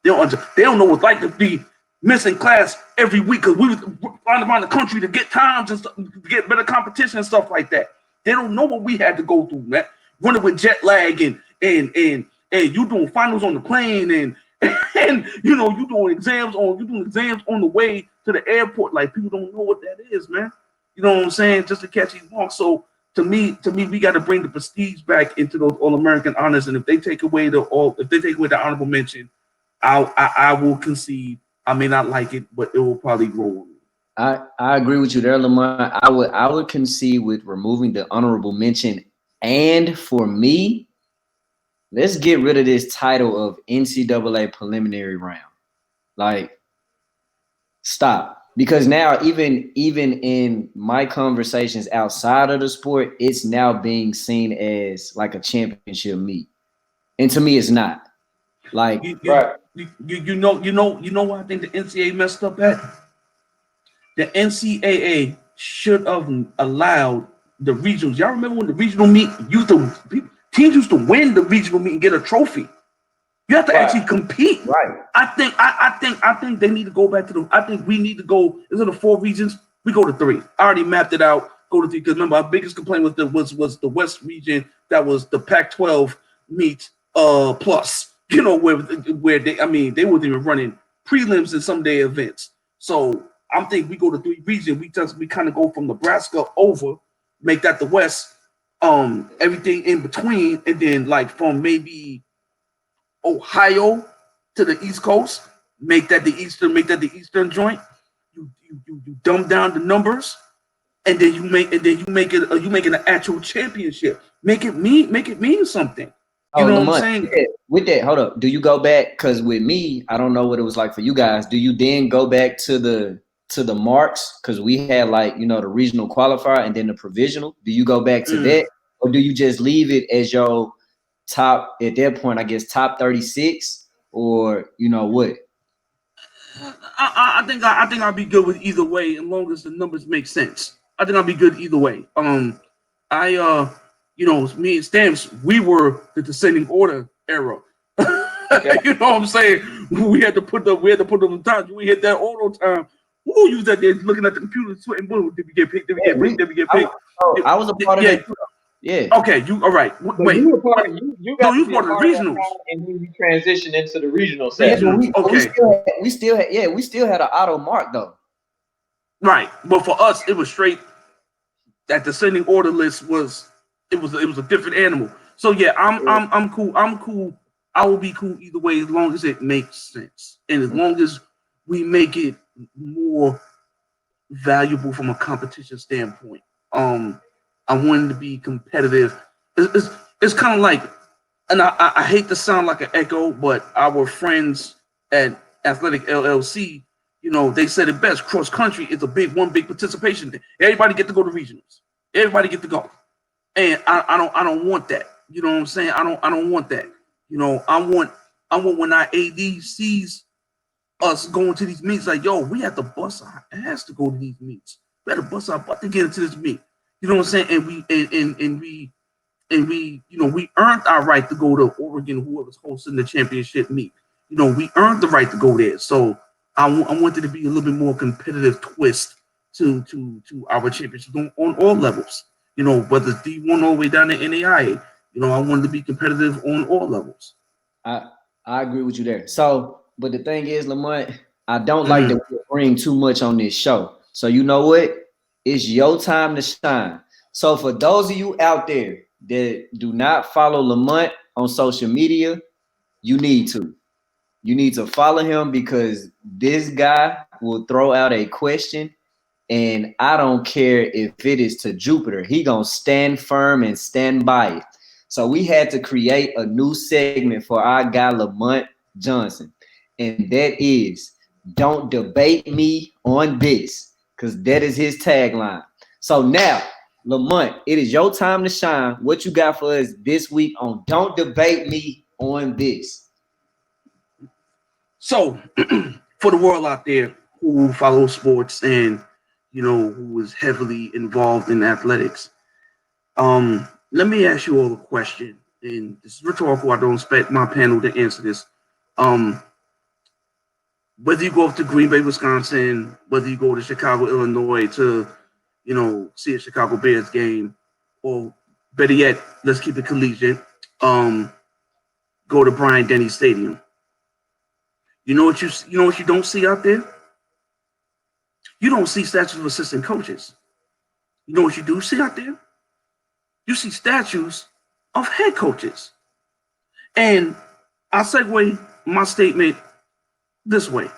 They don't know what it's like to be missing class every week because we was flying around the country to get times and stuff, to get better competition and stuff like that. They don't know what we had to go through, man. Running with jet lag and you doing finals on the plane and you doing exams on the way to the airport. Like, people don't know what that is, man. You know what I'm saying? Just to catch these walks. So to me, we got to bring the prestige back into those All-American honors. And if they take away the honorable mention, I will concede. I may not like it, but it will probably grow on me. I agree with you there, Lamont. I would concede with removing the honorable mention. And for me, let's get rid of this title of NCAA preliminary round. Like, stop. Because now even in my conversations outside of the sport, it's now being seen as like a championship meet. And to me, it's not. Like, you know why I think the NCAA messed up at? The NCAA should have allowed the regionals. Y'all remember when the regional meet teams used to win the regional meet and get a trophy? You have to actually compete. Right. I think they need to go back to I think we need to go. Instead of 4 regions, we go to 3. I already mapped it out. Go to 3 because remember our biggest complaint was the West region. That was the Pac-12 meet plus. Where they weren't even running prelims in some of their events. So I'm thinking we go to 3 regions. We kind of go from Nebraska over, make that the West, everything in between, and then like from maybe Ohio to the East Coast, make that the Eastern joint. You dumb down the numbers, and then you make it an actual championship. Make it mean something. You know what I'm saying? With that, hold up. Do you go back? Because with me, I don't know what it was like for you guys. Do you then go back to the marks? Because we had the regional qualifier and then the provisional. Do you go back to that, or do you just leave it as your top at that point? I guess top 36, or what? I think I'll be good with either way, as long as the numbers make sense. I think I'll be good either way. Me and Stamps, we were the descending order era. Okay. You know what I'm saying? We had to put them in time. We hit that auto time. Who you was out there looking at the computer, sweating? Boom, did we get picked? Did we get picked? I was a part of that. Yeah. Okay. You all right? Wait. You were part of you got you part of the regionals, and then you transitioned into the regional section. We still had an auto mark though. Right, but for us, it was straight. That descending order list was a different animal. So yeah, I'm cool. I'm cool. I will be cool either way as long as it makes sense and as long as we make it more valuable from a competition standpoint. I wanted to be competitive. It's kind of like, and I hate to sound like an echo, but our friends at Athletic LLC, they said it best. Cross country is one big participation thing. Everybody get to go to regionals. Everybody get to go, and I don't want that. You know what I'm saying? I don't want that. I want when our AD sees us going to these meets, like, yo, we have to bust our ass to go to these meets. We had to bust our butt to get into this meet. You know what I'm saying? And we and we earned our right to go to Oregon, whoever's hosting the championship meet. We earned the right to go there. So I wanted to be a little bit more competitive twist to our championship on all levels. Whether it's D1 all the way down to NAIA. I wanted to be competitive on all levels. I agree with you there. So, but the thing is, Lamont, I don't like to bring too much on this show. So you know what? It's your time to shine. So for those of you out there that do not follow Lamont on social media, you need to. You need to follow him because this guy will throw out a question, and I don't care if it is to Jupiter. He gonna stand firm and stand by it. So we had to create a new segment for our guy Lamont Johnson, and that is "Don't debate me on this," because that is his tagline. So now, Lamont, it is your time to shine. What you got for us this week on "Don't Debate Me on This"? So, for the world out there who follows sports and who is heavily involved in athletics, let me ask you all a question, and this is rhetorical. I don't expect my panel to answer this. Whether you go up to Green Bay, Wisconsin, whether you go to Chicago, Illinois to, see a Chicago Bears game, or better yet, let's keep it collegiate, go to Bryant-Denny Stadium. You know what you don't see out there? You don't see statues of assistant coaches. You know what you do see out there? You see statues of head coaches. And I'll segue my statement this way.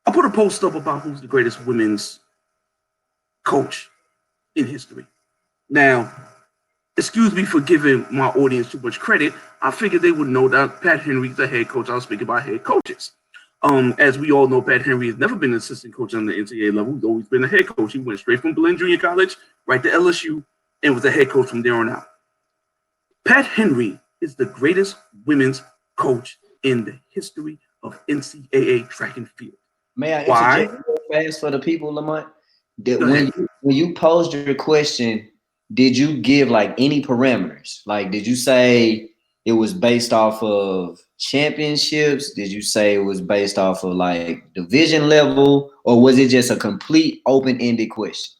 I put a post up about who's the greatest women's coach in history. Now, excuse me for giving my audience too much credit. I figured they would know that Pat Henry's the head coach. I was speaking about head coaches. As we all know, Pat Henry has never been an assistant coach on the NCAA level. He's always been a head coach. He went straight from Belen Junior College right to LSU and was a head coach from there on out. Pat Henry is the greatest women's coach in the history of NCAA track and field. May I interject real fast for the people, Lamont? When you posed your question, did you give like any parameters? Like, did you say it was based off of championships? Did you say it was based off of like division level, or was it just a complete open-ended question?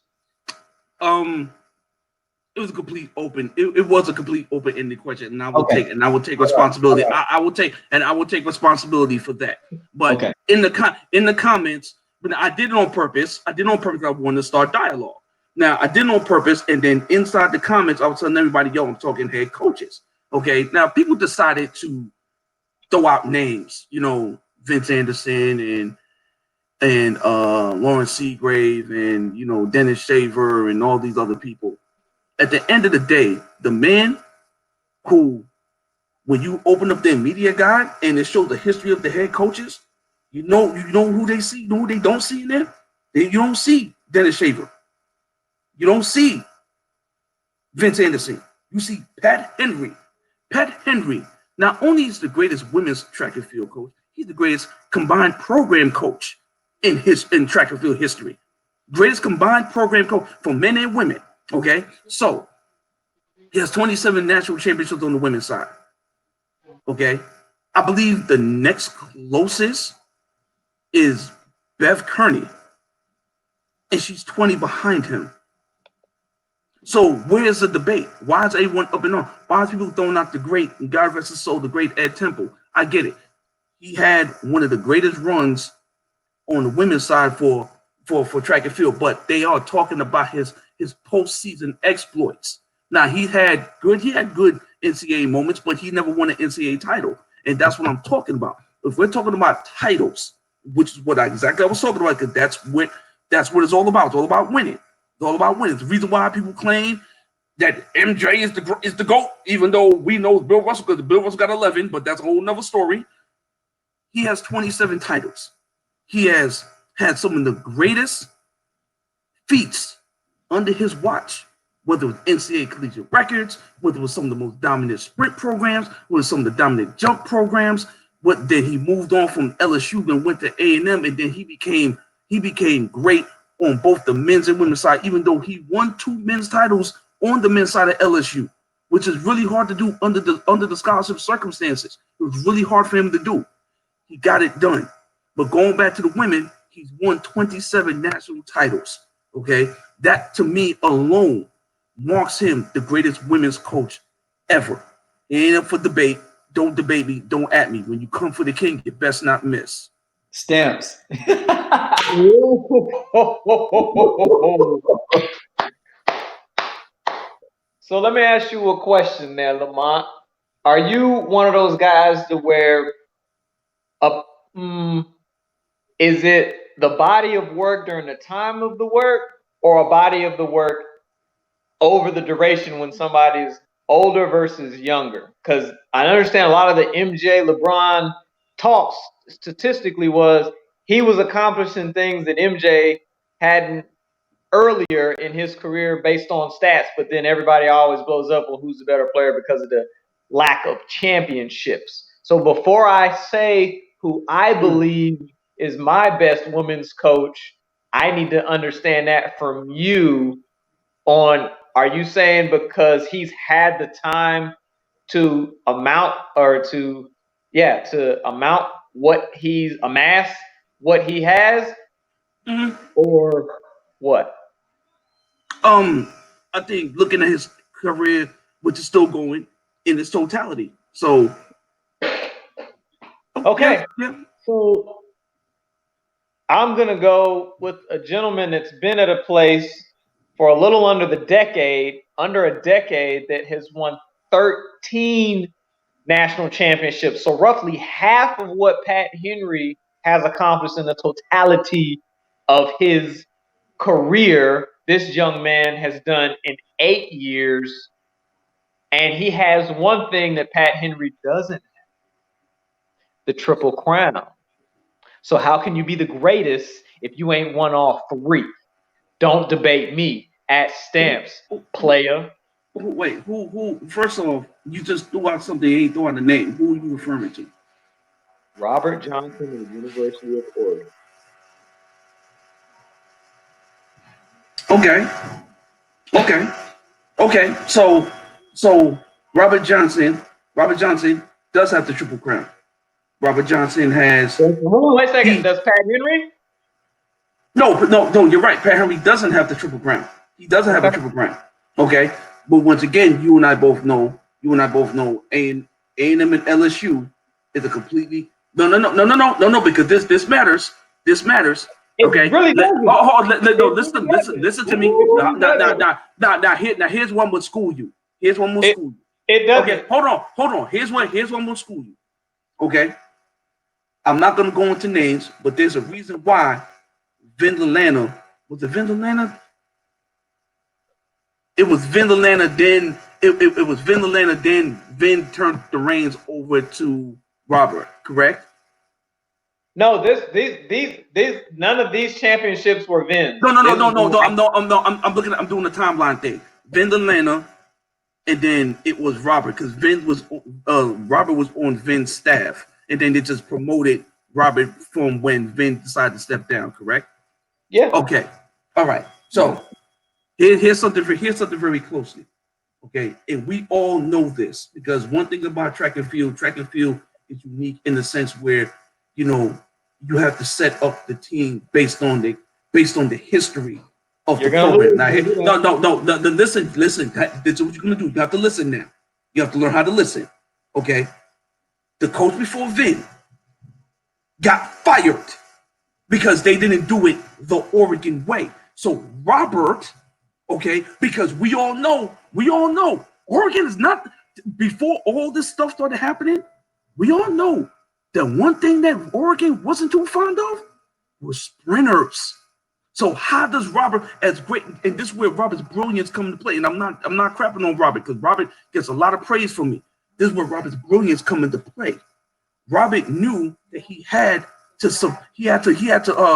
It was a complete open. It was a complete open-ended question, and I will take responsibility. Right. I will take responsibility for that. But in the comments, but I did it on purpose. I wanted to start dialogue. Now I did it on purpose, and then inside the comments, I was telling everybody, "Yo, I'm talking head coaches." Okay. Now people decided to throw out names. Vince Anderson and Lawrence Seagrave and Dennis Shaver and all these other people. At the end of the day, the man who, when you open up their media guide and it shows the history of the head coaches, you know who they see, who they don't see in there. You don't see Dennis Shaver. You don't see Vince Anderson. You see Pat Henry. Pat Henry not only is the greatest women's track and field coach, he's the greatest combined program coach in track and field history. Greatest combined program coach for men and women. Okay, so he has 27 national championships on the women's side. Okay, I believe the next closest is Bev Kearney, and she's 20 behind him. So where's the debate? Why is everyone up and on? Why is people throwing out the great, and God rest his soul, the great Ed Temple? I get it. He had one of the greatest runs on the women's side for track and field, but they are talking about his postseason exploits. Now he had good NCAA moments, but he never won an NCAA title, and that's what I'm talking about. If we're talking about titles, which is what I was talking about, because that's what it's all about. It's all about winning. It's all about winning. It's the reason why people claim that MJ is the GOAT, even though we know Bill Russell, because Bill Russell got 11, but that's a whole nother story. He has 27 titles. He has had some of the greatest feats under his watch, whether it was NCAA collegiate records, whether it was some of the most dominant sprint programs, whether it was some of the dominant jump programs. Then he moved on from LSU and went to A&M, and then he became great on both the men's and women's side, even though he won 2 men's titles on the men's side of LSU, which is really hard to do under the scholarship circumstances. It was really hard for him to do. He got it done. But going back to the women, he's won 27 national titles. Okay, that to me alone marks him the greatest women's coach ever. It ain't up for debate. Don't debate me. Don't at me. When you come for the king, you best not miss. Stamps. So let me ask you a question there, Lamont. Are you one of those guys to where is it the body of work during the time of the work or a body of the work over the duration when somebody's older versus younger? Because I understand a lot of the MJ LeBron talks statistically was he was accomplishing things that MJ hadn't earlier in his career based on stats, but then everybody always blows up on who's the better player because of the lack of championships. So before I say who I believe is my best women's coach, I need to understand that from you on, are you saying because he's had the time to amount what he's amassed, what he has, or what? I think looking at his career, which is still going in its totality. So, okay. Yeah. So I'm going to go with a gentleman that's been at a place for a little under a decade that has won 13 national championships. So roughly half of what Pat Henry has accomplished in the totality of his career, this young man has done in 8 years. And he has one thing that Pat Henry doesn't have: the Triple Crown. So how can you be the greatest if you ain't won all 3? Don't debate me. At Stamps, player. Wait, who? First off, you just threw out something. You ain't throw out a name. Who are you referring to? Robert Johnson of the University of Oregon. Okay. So Robert Johnson does have the Triple Crown. Robert Johnson has. Hold on, wait a second. Does Pat Henry? No. You're right. Pat Henry doesn't have the Triple Crown. He doesn't have a Triple Crown. Okay, but once again, you and I both know, A&M and LSU is a completely no. Because this matters. Okay. It really does. Listen to me. Now here's one will school you. It does. Okay, hold on. Here's one will school you. Okay. I'm not gonna go into names, but there's a reason why Vin Lallana, was it Vin Lallana? It was Vin Lallana, then it was Vin Lallana, then Vin turned the reins over to Robert, correct? No, these none of these championships were Vin's. No. I'm looking. I'm doing the timeline thing. Vin Lallana, and then it was Robert, because Robert was on Vin's staff, and then they just promoted Robert from when Vin decided to step down. Correct? Yeah. Okay. All right. So here's something very closely. Okay, and we all know this because one thing about track and field is unique in the sense where you have to set up the team based on the history of the program. No. Listen. This is what you're gonna do. You have to listen now. You have to learn how to listen. Okay. The coach before Vin got fired because they didn't do it the Oregon way. So Robert, okay, because we all know, Oregon is not, before all this stuff started happening, we all know that one thing that Oregon wasn't too fond of was sprinters. So how does Robert, as great, and this is where Robert's brilliance come into play, and I'm not crapping on Robert because Robert gets a lot of praise from me. This is where Robert's brilliance come into play. Robert knew that he had to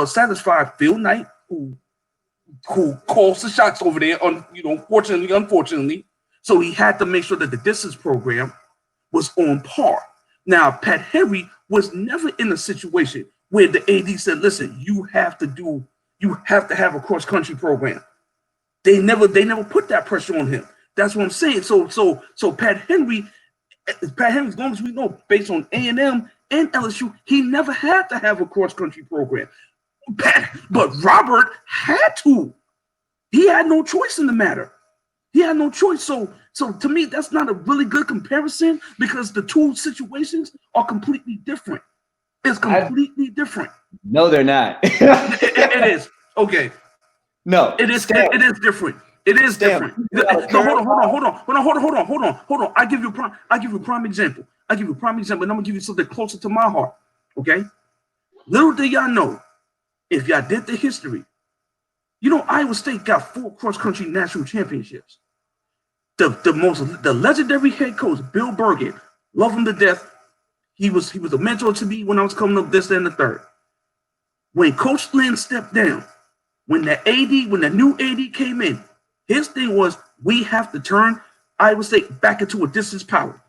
satisfy Phil Knight, who calls the shots over there, unfortunately. So he had to make sure that the distance program was on par. Now, Pat Henry was never in a situation where the AD said, listen, you have to have a cross-country program. They never put that pressure on him. That's what I'm saying. So Pat Henry's long as we know, based on A&M and LSU, he never had to have a cross country program. But Robert had to. He had no choice in the matter. He had no choice. So to me, that's not a really good comparison because the two situations are completely different. It's completely different. No, they're not. It is. Okay. No. It is different. It is different. No, hold on. I give you a prime example. And I'm gonna give you something closer to my heart. Okay. Little did y'all know, if y'all did the history, Iowa State got 4 cross-country national championships. The legendary head coach, Bill Bergen, love him to death. He was a mentor to me when I was coming up, this and the third. When Coach Lynn stepped down, when the new AD came in, his thing was, we have to turn Iowa State back into a distance power.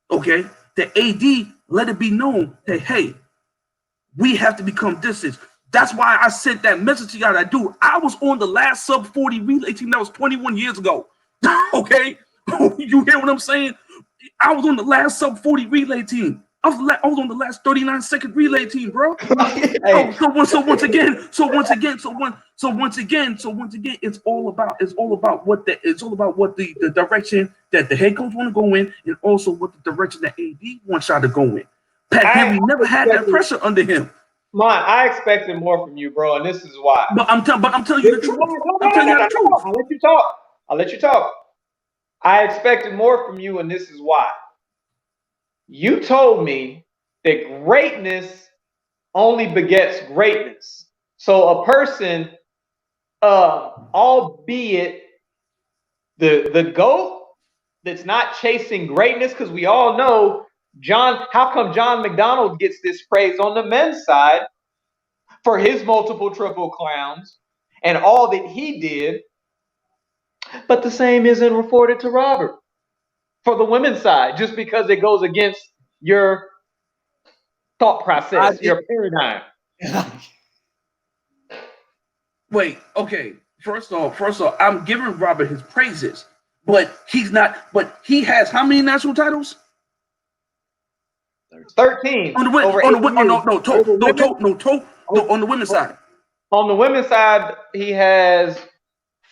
Okay? The AD let it be known that, hey, we have to become distance. That's why I sent that message to y'all. I was on the last sub 40 relay team that was 21 years ago. Okay? You hear what I'm saying? I was on the last sub 40 relay team. I was on the last 39-second relay team, bro. Hey. So once again, it's all about what the direction that the head coach want to go in, and also what the direction that AD wants y'all to go in. Pat Henry never had that pressure under him. I expected more from you, bro, and this is why. But I'm telling you the truth. I'm telling you the truth. I'll let you talk. I expected more from you, and this is why. You told me that greatness only begets greatness. So a person, albeit the GOAT that's not chasing greatness, because we all know how come John McDonald gets this praise on the men's side for his multiple triple crowns and all that he did, but the same isn't reported to Robert for the women's side, just because it goes against your thought process, your paradigm. Wait, okay. First off, I'm giving Robert his praises, but he's not. But he has how many national titles? 13. On the women's side. On the women's side, he has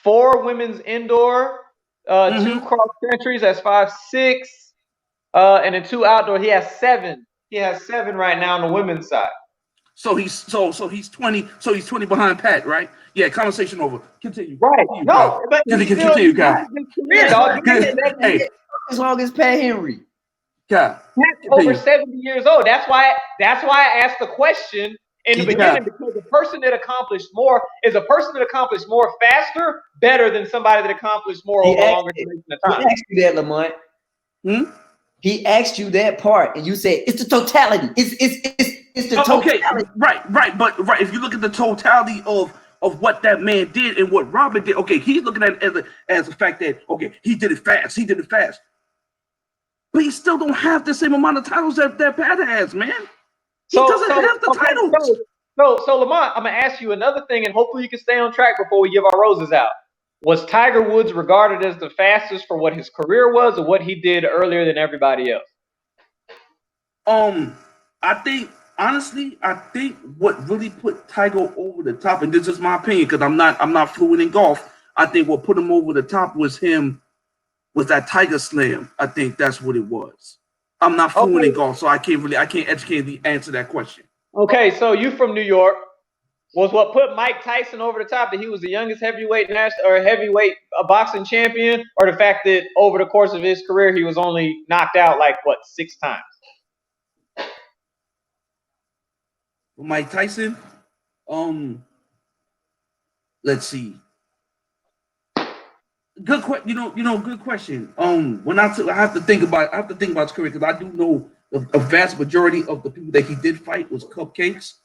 4 women's indoor, 2 cross countries. That's 5, 6, and then 2 outdoor. He has 7. He has 7 right now on the women's side. So he's 20. So he's 20 behind Pat, right? Yeah. Conversation over. Continue. Right. No, but continue, guys. Hey, as long as Pat Henry. Yeah. Pat's over 70 years old. That's why I asked the question in the beginning, because the person that accomplished more is a person that accomplished more faster, better than somebody that accomplished more over a longer duration of time. He asked you that, Lamont. He asked you that part, and you said it's the totality. It's the totality. Okay, right. But if you look at the totality of what that man did and what Robert did, okay, he's looking at it as a fact that, okay, he did it fast. But he still don't have the same amount of titles that Pat has, man. He doesn't have the titles. So Lamont, I'm gonna ask you another thing, and hopefully you can stay on track before we give our roses out. Was Tiger Woods regarded as the fastest for what his career was, or what he did earlier than everybody else? I think what really put Tiger over the top, and this is my opinion because I'm not fluent in golf. I think what put him over the top was that Tiger Slam. I think that's what it was. I'm not fluent in golf, so I can't educatively answer that question. Okay, so you from New York. Was what put Mike Tyson over the top that he was the youngest heavyweight boxing champion, or the fact that over the course of his career he was only knocked out 6 times? Mike Tyson, let's see. Good question. Good question. When I have to think about his career, because I do know a vast majority of the people that he did fight was cupcakes.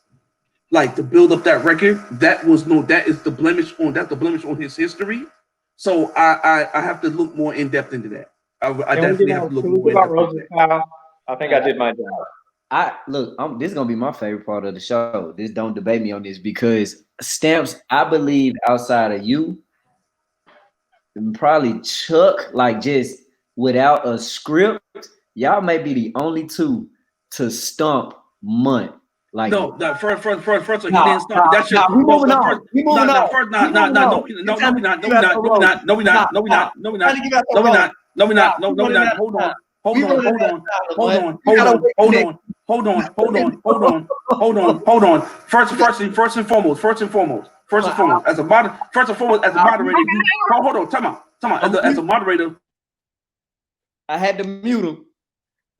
Like, to build up that record, that is the blemish on his history. So I have to look more in depth into that. I definitely have to look more in depth. I think I did my job. This is gonna be my favorite part of the show. Don't debate me on this, because Stamps, I believe outside of you, probably Chuck, like just without a script. Y'all may be the only two to stump Munt. Like No, first, he nah, didn't stop. That's just we no, moving no, on. first, We moving no, on. first, We moving no, on. no, we not, no, we not, no, we not, no, we not, no, we not, no, we not, Trying to give out the no, we rose. not, no, we not, no, we not. Hold on, hold on, hold on. First and foremost, as a moderator, you hold on, time out. As a moderator, I had to mute him.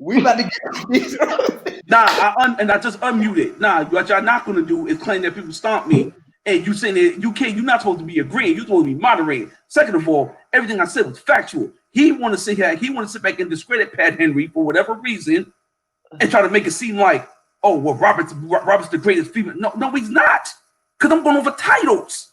We about to get these. I just unmuted. Nah, what y'all not gonna do is claim that people stomped me, and you saying that you're not supposed to be agreeing. You're supposed to be moderating. Second of all, everything I said was factual. He want to sit back and discredit Pat Henry for whatever reason, and try to make it seem like, oh, well, Robert's the greatest female. No, he's not. Because I'm going over titles.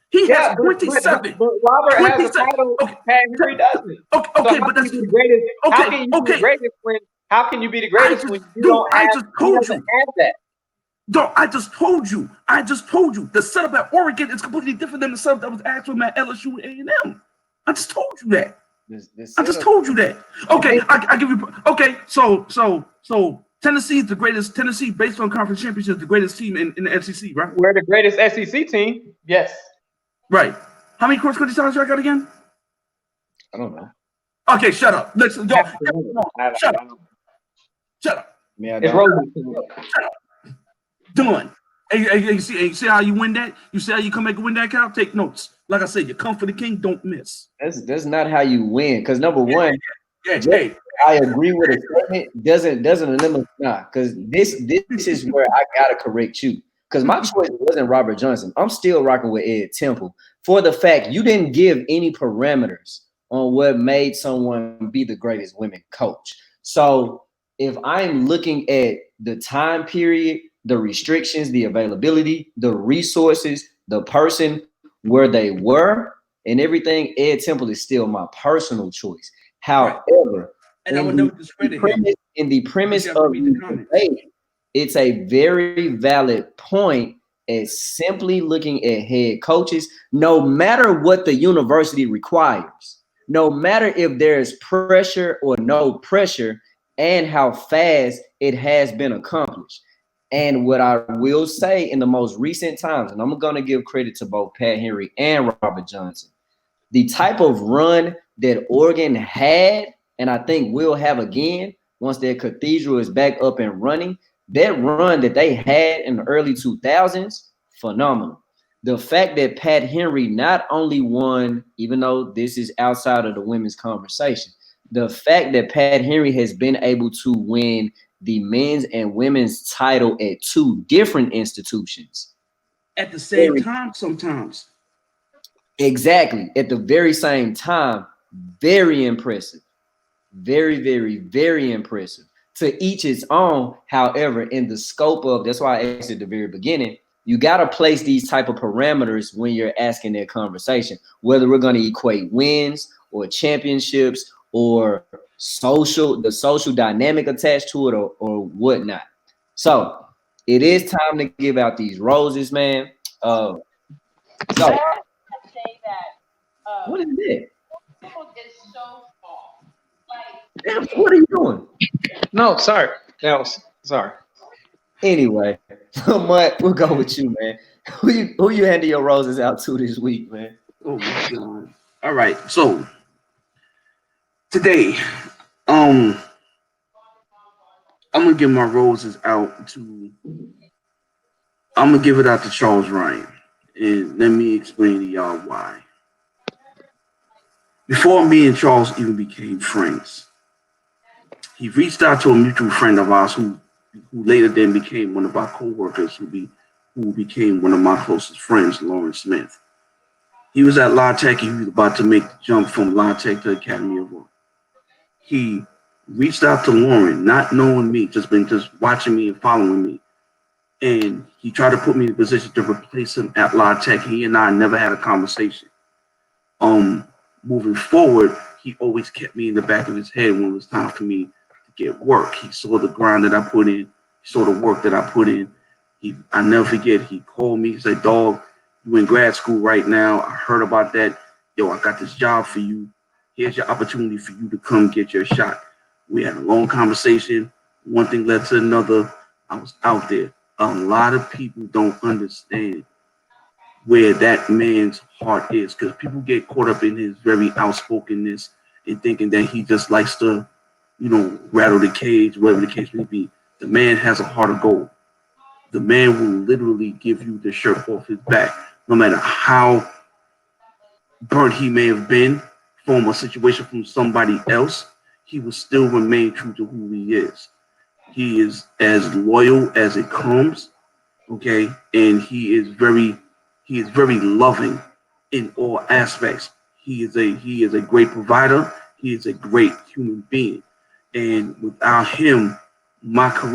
He has 27. But Robert has a 27. title. Okay. Pat Henry doesn't. Okay, but that's the greatest. okay. How can you be the greatest when? How can you be the greatest when you don't have? I just told you. Have that. No, I just told you. The setup at Oregon is completely different than the setup that was actually at LSU and A&M. I just told you that. Okay, I give you. Okay, so Tennessee is the greatest. Tennessee, based on conference championship, is the greatest team in the SEC, right? We're the greatest SEC team. Yes. Right. How many cross country titles y'all got again? I don't know. Okay, shut up. Listen, y'all. Shut up. Yeah, it's Rosen. Shut up. Done. Hey, you see how you win that? You see how you come back and win that, Kyle? Take notes. Like I said, you come for the king, don't miss. That's not how you win. Because number one, hey, I agree with it. Doesn't eliminate because this is where I gotta correct you. Because my choice wasn't Robert Johnson. I'm still rocking with Ed Temple for the fact you didn't give any parameters on what made someone be the greatest women coach. So if I'm looking at the time period, the restrictions, the availability, the resources, the person where they were, and everything, Ed Temple is still my personal choice. However, and I would never discredit him. In the premise of the debate, it's a very valid point as simply looking at head coaches, no matter what the university requires, no matter if there's pressure or no pressure, and how fast it has been accomplished. And what I will say in the most recent times, and I'm going to give credit to both Pat Henry and Robert Johnson, the type of run that Oregon had, and I think will have again once their cathedral is back up and running, that run that they had in the early 2000s, phenomenal. The fact that Pat Henry not only won, even though this is outside of the women's conversation, the fact that Pat Henry has been able to win the men's and women's title at two different institutions. At the same time, sometimes. Exactly. At the very same time, very impressive. Very, very, very impressive. To each its own, however, in the scope of, that's why I asked at the very beginning, you got to place these type of parameters when you're asking that conversation, whether we're going to equate wins or championships or the social dynamic attached to it or whatnot. So it is time to give out these roses, man. So say that what is it? is so small. Like, what are you doing? No, sorry. That was sorry. Anyway, Mutt, we'll go with you, man. Who you handing your roses out to this week, man? Oh my God. All right. So today, I'm gonna give my roses out to I'm gonna give it out to Charles Ryan. And let me explain to y'all why. Before me and Charles even became friends, he reached out to a mutual friend of ours who later then became one of our co-workers, who became one of my closest friends, Lauren Smith. He was at La Tech and he was about to make the jump from La Tech to Academy of Law. He reached out to Lauren, not knowing me, just watching me and following me. And he tried to put me in a position to replace him at La Tech. He and I never had a conversation. Moving forward, he always kept me in the back of his head when it was time for me to get work. He saw the grind that I put in. He saw the work that I put in. I never forget, he called me, he said, "Dog, You in grad school right now. I heard about that. Yo, I got this job for you. Here's your opportunity for you to come get your shot. We had a long conversation. One thing led to another. I was out there. A lot of people don't understand where that man's heart is, because people get caught up in his very outspokenness and thinking that he just likes to, rattle the cage, whatever the case may be. The man has a heart of gold. The man will literally give you the shirt off his back, no matter how burnt he may have been from a situation from somebody else. He will still remain true to who he is. He is as loyal as it comes, okay, and he is very loving in all aspects. He is a great provider. He is a great human being, and without him, my career